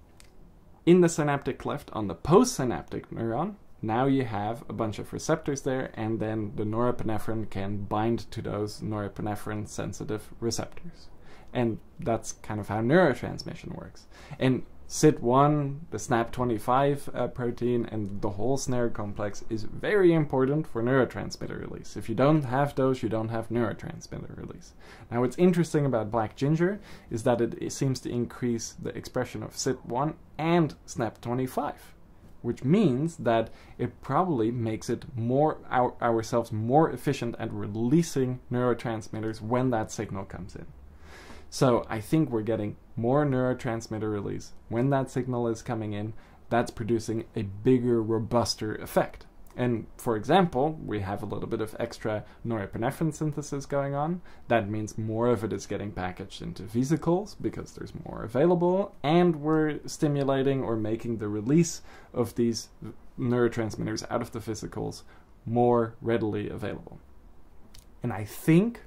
in the synaptic cleft on the postsynaptic neuron, now you have a bunch of receptors there, and then the norepinephrine can bind to those norepinephrine sensitive receptors. And that's kind of how neurotransmission works. And Sit1, the SNAP25 protein, and the whole snare complex is very important for neurotransmitter release. If you don't have those, you don't have neurotransmitter release. Now, what's interesting about black ginger is that it seems to increase the expression of Sit1 and SNAP25, which means that it probably makes it ourselves more efficient at releasing neurotransmitters when that signal comes in. So I think we're getting more neurotransmitter release when that signal is coming in. That's producing a bigger, robuster effect. And for example, we have a little bit of extra norepinephrine synthesis going on. That means more of it is getting packaged into vesicles because there's more available, and we're stimulating or making the release of these neurotransmitters out of the vesicles more readily available. And I think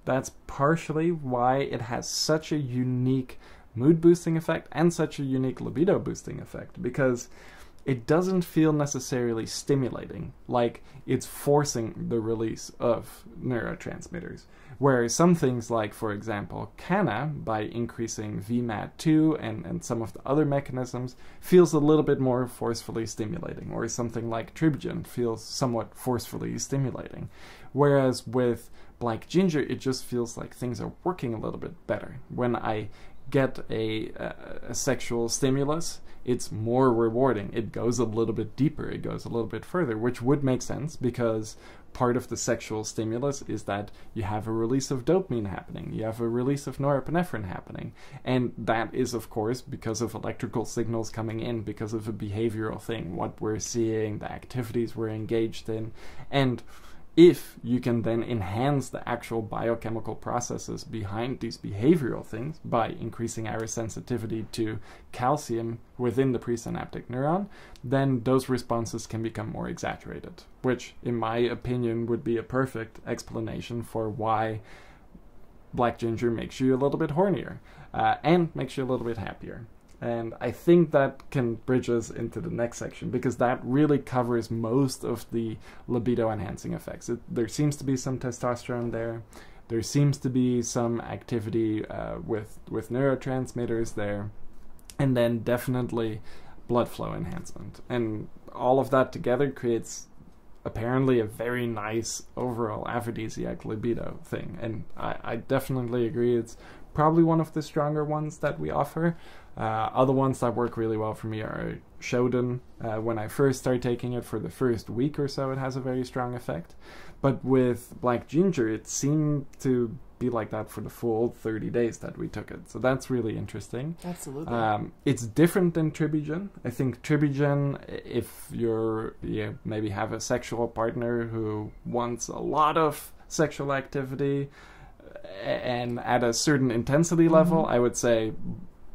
that's partially why it has such a unique mood boosting effect and such a unique libido boosting effect, because it doesn't feel necessarily stimulating, like it's forcing the release of neurotransmitters. Whereas some things like, for example, canna, by increasing VMAT2 and some of the other mechanisms, feels a little bit more forcefully stimulating, or something like trypsin feels somewhat forcefully stimulating. Whereas with black ginger, it just feels like things are working a little bit better. When I get a sexual stimulus, it's more rewarding. It goes a little bit deeper, it goes a little bit further, which would make sense because part of the sexual stimulus is that you have a release of dopamine happening, you have a release of norepinephrine happening, and that is of course because of electrical signals coming in, because of a behavioral thing, what we're seeing, the activities we're engaged in. And if you can then enhance the actual biochemical processes behind these behavioral things by increasing our sensitivity to calcium within the presynaptic neuron, then those responses can become more exaggerated, which in my opinion would be a perfect explanation for why black ginger makes you a little bit hornier and makes you a little bit happier. And I think that can bridge us into the next section, because that really covers most of the libido enhancing effects. There seems to be some testosterone there. There seems to be some activity with neurotransmitters there. And then definitely blood flow enhancement. And all of that together creates apparently a very nice overall aphrodisiac libido thing. And I definitely agree. It's probably one of the stronger ones that we offer. Other ones that work really well for me are shodan when I first started taking it. For the first week or so, it has a very strong effect. But with black ginger, it seemed to be like that for the full 30 days that we took it. So that's really interesting. Absolutely. It's different than tribugen. I think tribugen, if you maybe have a sexual partner who wants a lot of sexual activity and at a certain intensity level, I would say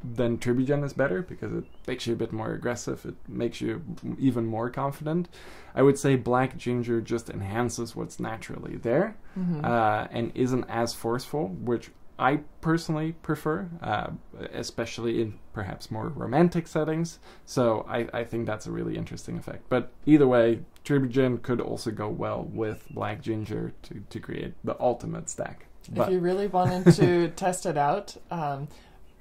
then tribugen is better because it makes you a bit more aggressive. It makes you even more confident. I would say black ginger just enhances what's naturally there and isn't as forceful, which I personally prefer, especially in perhaps more romantic settings. So I think that's a really interesting effect. But either way, tribugen could also go well with black ginger to create the ultimate stack. If you really wanted to test it out,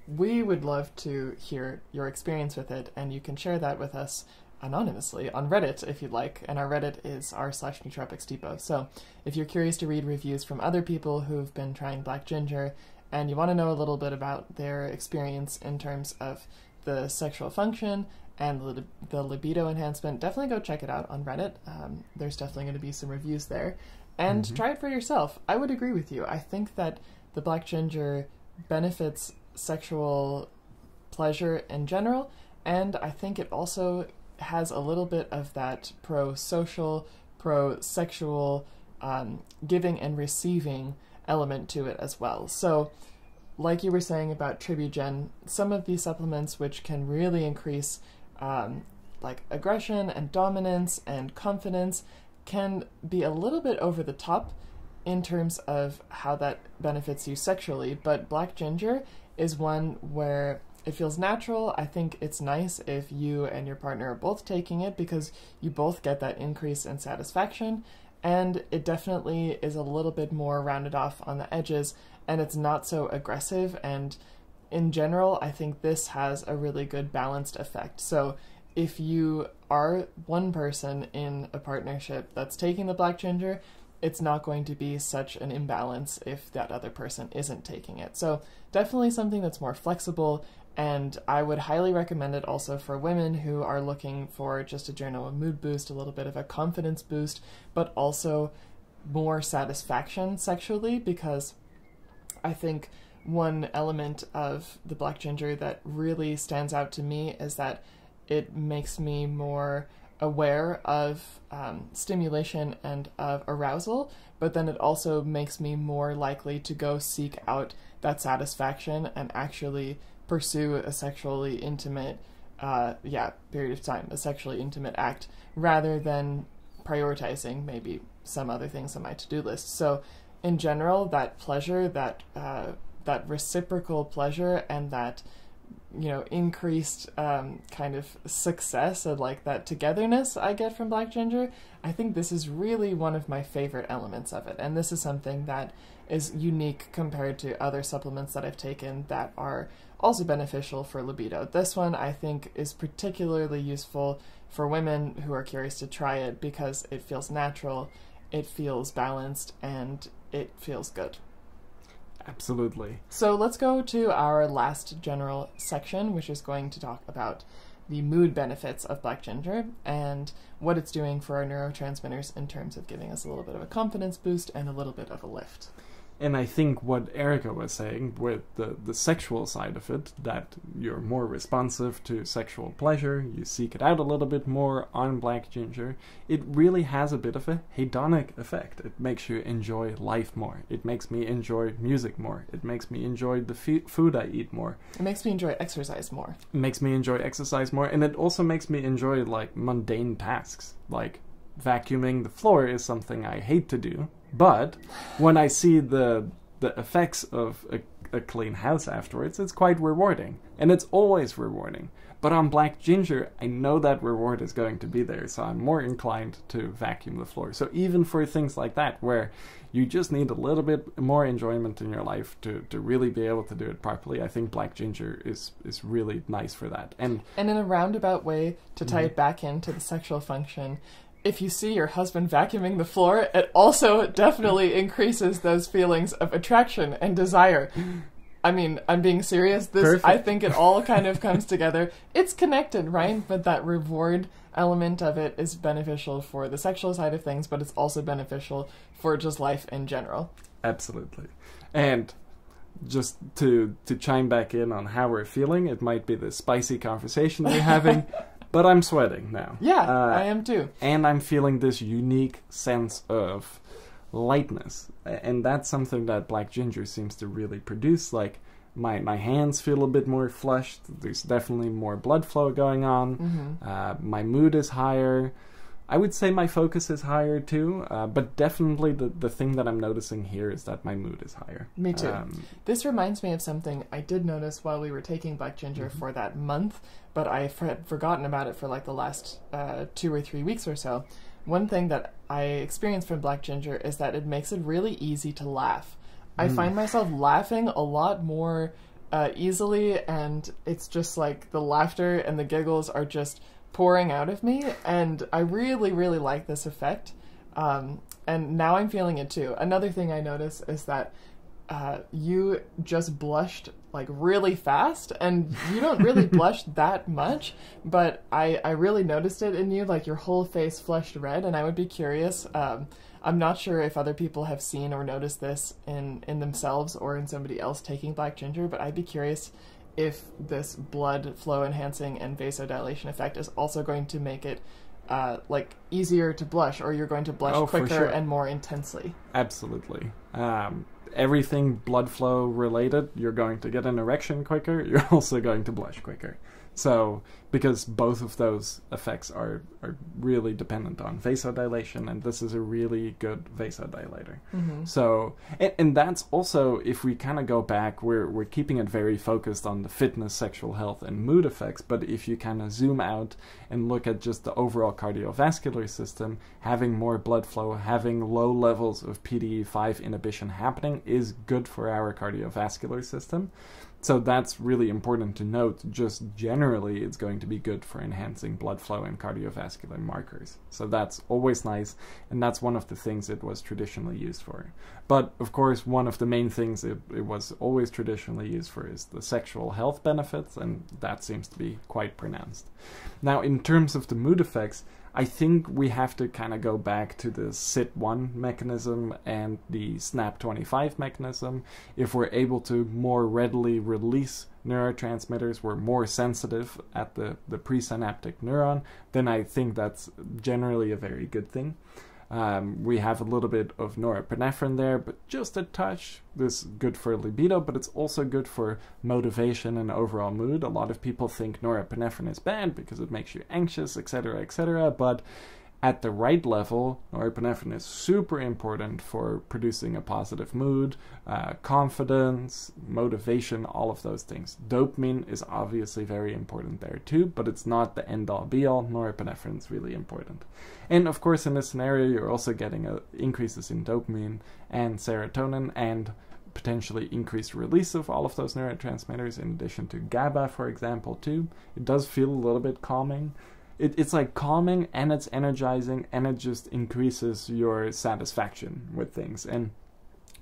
we would love to hear your experience with it, and you can share that with us anonymously on Reddit if you'd like, and our Reddit is r/nootropics depot. So if you're curious to read reviews from other people who've been trying black ginger and you want to know a little bit about their experience in terms of the sexual function and the libido enhancement, definitely go check it out on Reddit. There's definitely going to be some reviews there, and try it for yourself. I would agree with you. I think that the black ginger benefits sexual pleasure in general, and I think it also has a little bit of that pro-social, pro-sexual giving and receiving element to it as well. So like you were saying about tribugen, some of these supplements which can really increase like aggression and dominance and confidence can be a little bit over the top in terms of how that benefits you sexually, but black ginger is one where it feels natural. I think it's nice if you and your partner are both taking it because you both get that increase in satisfaction, and it definitely is a little bit more rounded off on the edges, and it's not so aggressive, and in general, I think this has a really good balanced effect. So if you are one person in a partnership that's taking the black ginger, it's not going to be such an imbalance if that other person isn't taking it. So definitely something that's more flexible, and I would highly recommend it also for women who are looking for just a general mood boost, a little bit of a confidence boost, but also more satisfaction sexually, because I think one element of the black ginger that really stands out to me is that it makes me more aware of stimulation and of arousal, but then it also makes me more likely to go seek out that satisfaction and actually pursue a sexually intimate period of time, a sexually intimate act, rather than prioritizing maybe some other things on my to-do list. So in general, that pleasure, that reciprocal pleasure, and that increased kind of success and like that togetherness I get from black ginger, I think this is really one of my favorite elements of it. And this is something that is unique compared to other supplements that I've taken that are also beneficial for libido. This one I think is particularly useful for women who are curious to try it because it feels natural, it feels balanced, and it feels good. Absolutely. So let's go to our last general section, which is going to talk about the mood benefits of black ginger and what it's doing for our neurotransmitters in terms of giving us a little bit of a confidence boost and a little bit of a lift. And I think what Erika was saying with the sexual side of it, that you're more responsive to sexual pleasure, you seek it out a little bit more on black ginger, it really has a bit of a hedonic effect. It makes you enjoy life more. It makes me enjoy music more. It makes me enjoy the food I eat more. It makes me enjoy exercise more. It makes me enjoy exercise more, and it also makes me enjoy like mundane tasks. Like vacuuming the floor is something I hate to do. But when I see the effects of a clean house afterwards, it's quite rewarding. And it's always rewarding. But on black ginger, I know that reward is going to be there, so I'm more inclined to vacuum the floor. So even for things like that, where you just need a little bit more enjoyment in your life to really be able to do it properly, I think black ginger is really nice for that. And in a roundabout way, to tie it back into the sexual function, if you see your husband vacuuming the floor, it also definitely increases those feelings of attraction and desire. I mean, I'm being serious. Perfect. I think it all kind of comes together. It's connected, right? But that reward element of it is beneficial for the sexual side of things, but it's also beneficial for just life in general. Absolutely. And just to chime back in on how we're feeling, it might be the spicy conversation we're having, but I'm sweating now. Yeah, I am too. And I'm feeling this unique sense of lightness. And that's something that black ginger seems to really produce. Like, my hands feel a bit more flushed. There's definitely more blood flow going on. My mood is higher. I would say my focus is higher too, but definitely the thing that I'm noticing here is that my mood is higher. Me too. This reminds me of something I did notice while we were taking black ginger for that month, but I had forgotten about it for like the last 2 or 3 weeks or so. One thing that I experienced from black ginger is that it makes it really easy to laugh. I find myself laughing a lot more easily, and it's just like the laughter and the giggles are just pouring out of me, and I really, really like this effect. And now I'm feeling it too. Another thing I notice is that you just blushed like really fast, and you don't really blush that much, but I really noticed it in you, like your whole face flushed red, and I would be curious. I'm not sure if other people have seen or noticed this in themselves or in somebody else taking black ginger, but I'd be curious if this blood flow enhancing and vasodilation effect is also going to make it like easier to blush, or you're going to blush quicker and more intensely. Absolutely. Everything blood flow related, you're going to get an erection quicker, you're also going to blush quicker. So, because both of those effects are really dependent on vasodilation, and this is a really good vasodilator. So, and that's also, if we kind of go back, we're keeping it very focused on the fitness, sexual health, and mood effects, but if you kind of zoom out and look at just the overall cardiovascular system, having more blood flow, having low levels of PDE5 inhibition happening is good for our cardiovascular system. So that's really important to note. Just generally, it's going to be good for enhancing blood flow and cardiovascular markers. So that's always nice, and that's one of the things it was traditionally used for. But, of course, one of the main things it was always traditionally used for is the sexual health benefits, and that seems to be quite pronounced. Now, in terms of the mood effects, I think we have to kind of go back to the SIT1 mechanism and the SNAP25 mechanism. If we're able to more readily release neurotransmitters, we're more sensitive at the presynaptic neuron, then I think that's generally a very good thing. We have a little bit of norepinephrine there, but just a touch. This is good for libido, but it's also good for motivation and overall mood. A lot of people think norepinephrine is bad because it makes you anxious, etc., but at the right level, norepinephrine is super important for producing a positive mood, confidence, motivation, all of those things. Dopamine is obviously very important there too, but it's not the end-all be-all. Norepinephrine is really important. And of course, in this scenario, you're also getting increases in dopamine and serotonin, and potentially increased release of all of those neurotransmitters, in addition to GABA, for example, too. It does feel a little bit calming. It's like calming, and it's energizing, and it just increases your satisfaction with things. And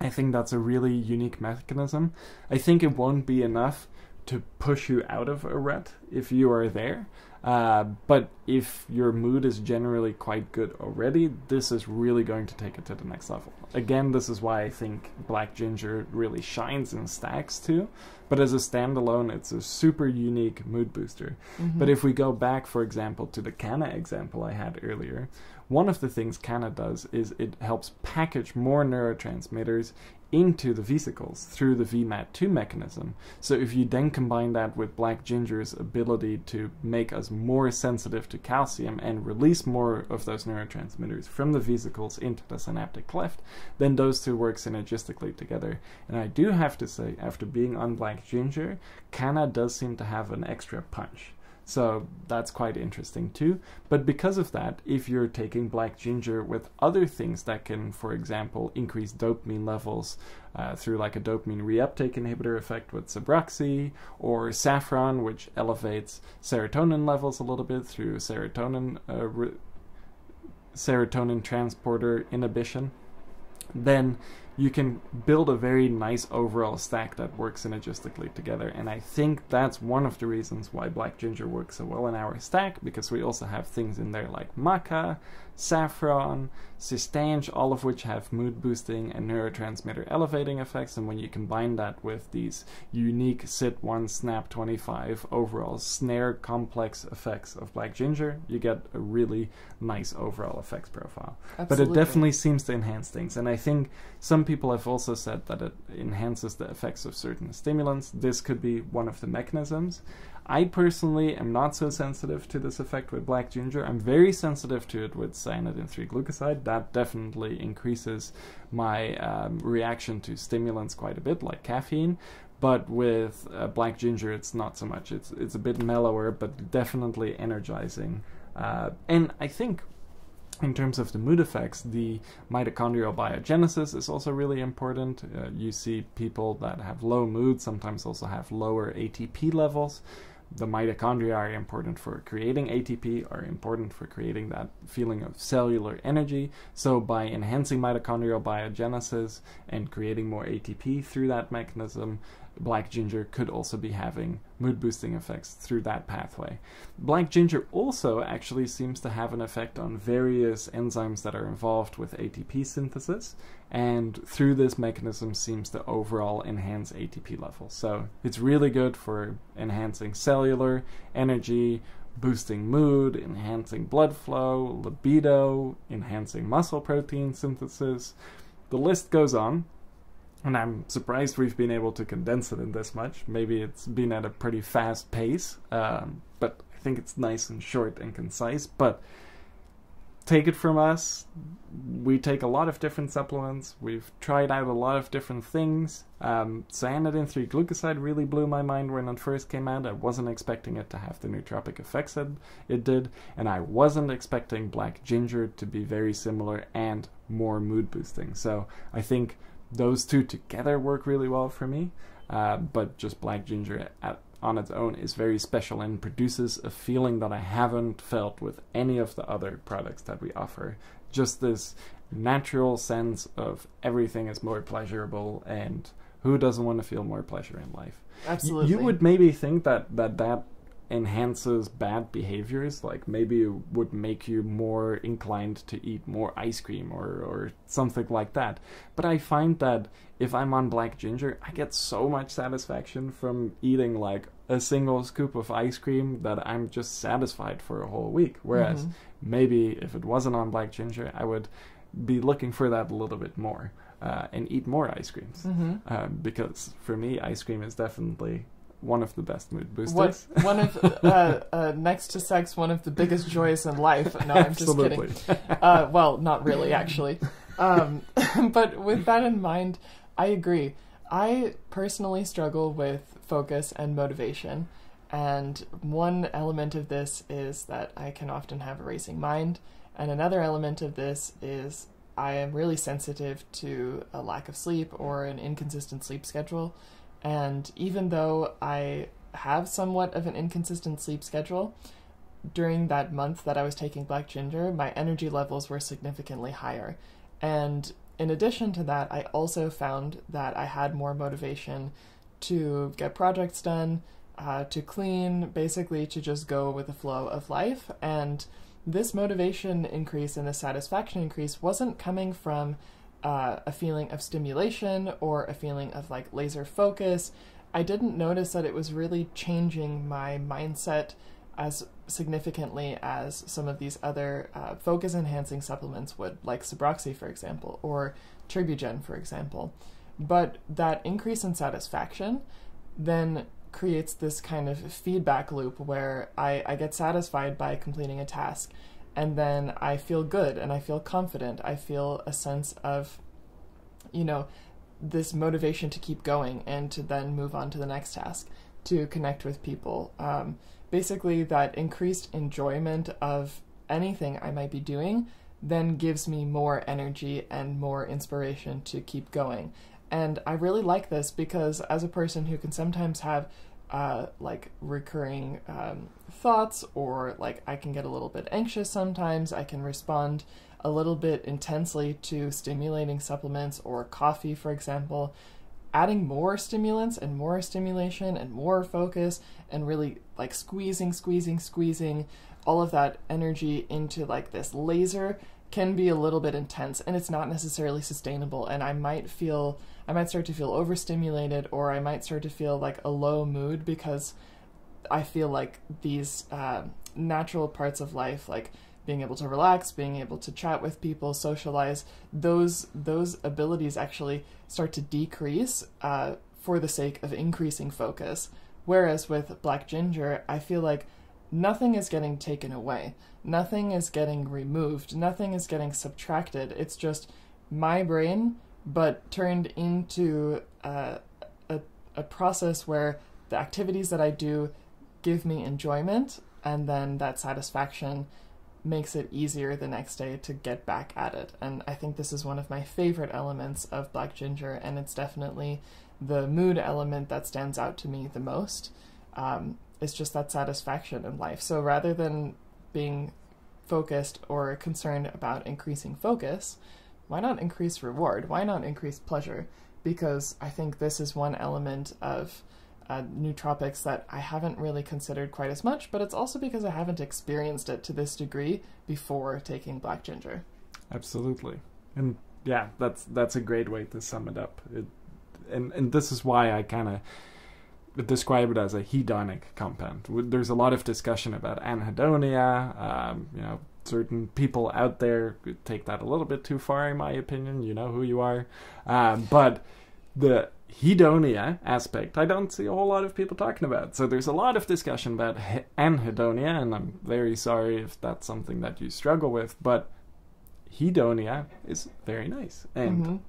I think that's a really unique mechanism. I think it won't be enough to push you out of a rut if you are there. But if your mood is generally quite good already, this is really going to take it to the next level. Again, this is why I think black ginger really shines in stacks too. But as a standalone, it's a super unique mood booster. But if we go back, for example, to the Canna example I had earlier, one of the things Canna does is it helps package more neurotransmitters into the vesicles through the VMAT2 mechanism. So if you then combine that with black ginger's ability to make us more sensitive to calcium and release more of those neurotransmitters from the vesicles into the synaptic cleft, then those two work synergistically together. And I do have to say, after being on black ginger, Canna does seem to have an extra punch. So that's quite interesting too. But because of that, if you're taking black ginger with other things that can, for example, increase dopamine levels through like a dopamine reuptake inhibitor effect with Sabroxy, or saffron, which elevates serotonin levels a little bit through serotonin transporter inhibition, then you can build a very nice overall stack that works synergistically together. And I think that's one of the reasons why black ginger works so well in our stack, because we also have things in there like maca, saffron, cistange, all of which have mood boosting and neurotransmitter elevating effects. And when you combine that with these unique Sit1 Snap 25 overall snare complex effects of black ginger, you get a really nice overall effects profile. Absolutely. But it definitely seems to enhance things. And I think some people have also said that it enhances the effects of certain stimulants. This could be one of the mechanisms. I personally am not so sensitive to this effect with black ginger. I'm very sensitive to it with cyanidin-3 glucoside. That definitely increases my reaction to stimulants quite a bit, like caffeine. But with black ginger, it's not so much. It's a bit mellower, but definitely energizing. And I think in terms of the mood effects, the mitochondrial biogenesis is also really important. You see people that have low mood sometimes also have lower ATP levels. The mitochondria are important for creating ATP, are important for creating that feeling of cellular energy. So by enhancing mitochondrial biogenesis and creating more ATP through that mechanism, black ginger could also be having mood boosting effects through that pathway. Black ginger also actually seems to have an effect on various enzymes that are involved with ATP synthesis, and through this mechanism seems to overall enhance ATP levels. So it's really good for enhancing cellular energy, boosting mood, enhancing blood flow, libido, enhancing muscle protein synthesis. The list goes on. And I'm surprised we've been able to condense it in this much. Maybe it's been at a pretty fast pace, but I think it's nice and short and concise. But take it from us, we take a lot of different supplements. We've tried out a lot of different things. Cyanidin-3 glucoside really blew my mind when it first came out. I wasn't expecting it to have the nootropic effects that it did. And I wasn't expecting black ginger to be very similar and more mood boosting. So I think those two together work really well for me, but just black ginger on its own is very special and produces a feeling that I haven't felt with any of the other products that we offer. Just this natural sense of everything is more pleasurable, and who doesn't want to feel more pleasure in life? Absolutely. You would maybe think that enhances bad behaviors, like maybe it would make you more inclined to eat more ice cream or something like that. But I find that if I'm on black ginger, I get so much satisfaction from eating like a single scoop of ice cream that I'm just satisfied for a whole week. Whereas maybe if it wasn't on black ginger, I would be looking for that a little bit more and eat more ice creams. Because for me, ice cream is definitely one of the best mood boosters. One of next to sex, one of the biggest joys in life. No, I'm just kidding. Well, not really, actually. But with that in mind, I agree. I personally struggle with focus and motivation, and one element of this is that I can often have a racing mind, and another element of this is I am really sensitive to a lack of sleep or an inconsistent sleep schedule. And even though I have somewhat of an inconsistent sleep schedule, during that month that I was taking black ginger, my energy levels were significantly higher. And in addition to that, I also found that I had more motivation to get projects done, to clean, basically to just go with the flow of life. And this motivation increase and the satisfaction increase wasn't coming from a feeling of stimulation or a feeling of like laser focus. I didn't notice that it was really changing my mindset as significantly as some of these other focus enhancing supplements would, like Subroxy, for example, or Turbugen, for example. But that increase in satisfaction then creates this kind of feedback loop where I get satisfied by completing a task, and then I feel good and I feel confident. I feel a sense of, this motivation to keep going and to then move on to the next task, to connect with people. Basically, that increased enjoyment of anything I might be doing then gives me more energy and more inspiration to keep going. And I really like this because as a person who can sometimes have recurring thoughts, or like I can get a little bit anxious sometimes, I can respond a little bit intensely to stimulating supplements or coffee, for example, adding more stimulants and more stimulation and more focus and really like squeezing all of that energy into like this laser can be a little bit intense, and it's not necessarily sustainable. And I might start to feel overstimulated, or I might start to feel like a low mood because I feel like these natural parts of life, like being able to relax, being able to chat with people, socialize, those abilities actually start to decrease for the sake of increasing focus. Whereas with black ginger, I feel like nothing is getting taken away. Nothing is getting removed. Nothing is getting subtracted. It's just my brain, but turned into a process where the activities that I do give me enjoyment, and then that satisfaction makes it easier the next day to get back at it. And I think this is one of my favorite elements of black ginger, and it's definitely the mood element that stands out to me the most. It's just that satisfaction in life. So rather than being focused or concerned about increasing focus, why not increase reward? Why not increase pleasure? Because I think this is one element of nootropics that I haven't really considered quite as much, but it's also because I haven't experienced it to this degree before taking black ginger. Absolutely. And yeah, that's a great way to sum it up. And this is why I kind of describe it as a hedonic compound. There's a lot of discussion about anhedonia. Certain people out there take that a little bit too far, in my opinion. You know who you are. But the hedonia aspect, I don't see a whole lot of people talking about. So there's a lot of discussion about anhedonia, and I'm very sorry if that's something that you struggle with, but hedonia is very nice. And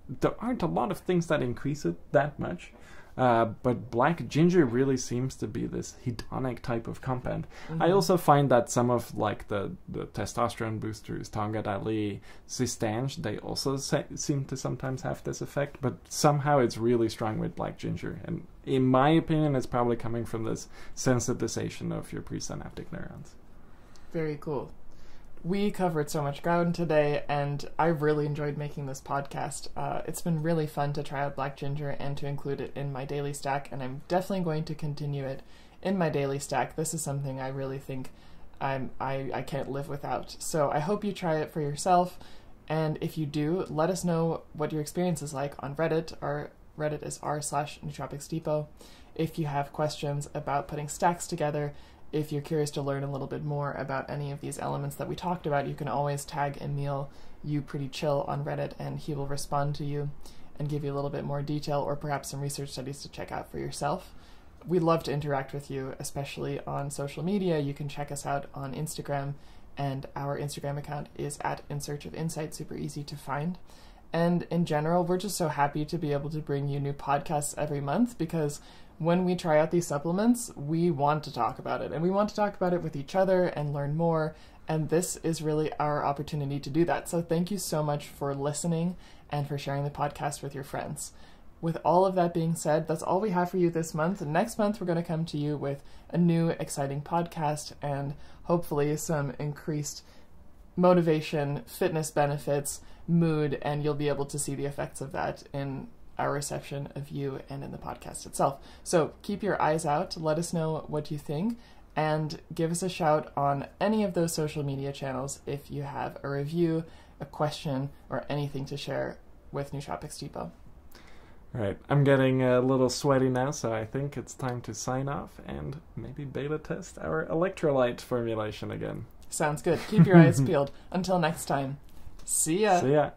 there aren't a lot of things that increase it that much. But black ginger really seems to be this hedonic type of compound. I also find that some of like the testosterone boosters, Tonga Dali, Cistange, they also seem to sometimes have this effect, but somehow it's really strong with black ginger. And in my opinion, it's probably coming from this sensitization of your presynaptic neurons. Very cool. We covered so much ground today, and I really enjoyed making this podcast. It's been really fun to try out black ginger and to include it in my daily stack, and I'm definitely going to continue it in my daily stack. This is something I really think I can't live without. So I hope you try it for yourself, and if you do, let us know what your experience is like on Reddit. Our Reddit is r/nootropicsdepot. If you have questions about putting stacks together, if you're curious to learn a little bit more about any of these elements that we talked about, you can always tag Emiel, you pretty chill, on Reddit, and he will respond to you and give you a little bit more detail or perhaps some research studies to check out for yourself. We'd love to interact with you, especially on social media. You can check us out on Instagram, and our Instagram account is @InSearchOfInsight, super easy to find. And in general, we're just so happy to be able to bring you new podcasts every month, because when we try out these supplements, we want to talk about it, and we want to talk about it with each other and learn more, and this is really our opportunity to do that. So thank you so much for listening and for sharing the podcast with your friends. With all of that being said, that's all we have for you this month. Next month, we're going to come to you with a new exciting podcast and hopefully some increased motivation, fitness benefits, mood, and you'll be able to see the effects of that in our reception of you and in the podcast itself. So keep your eyes out, let us know what you think, and give us a shout on any of those social media channels if you have a review, a question, or anything to share with Nootropics Depot. All right, I'm getting a little sweaty now, so I think it's time to sign off and maybe beta test our electrolyte formulation again. Sounds good. Keep your eyes peeled. Until next time. See ya. See ya.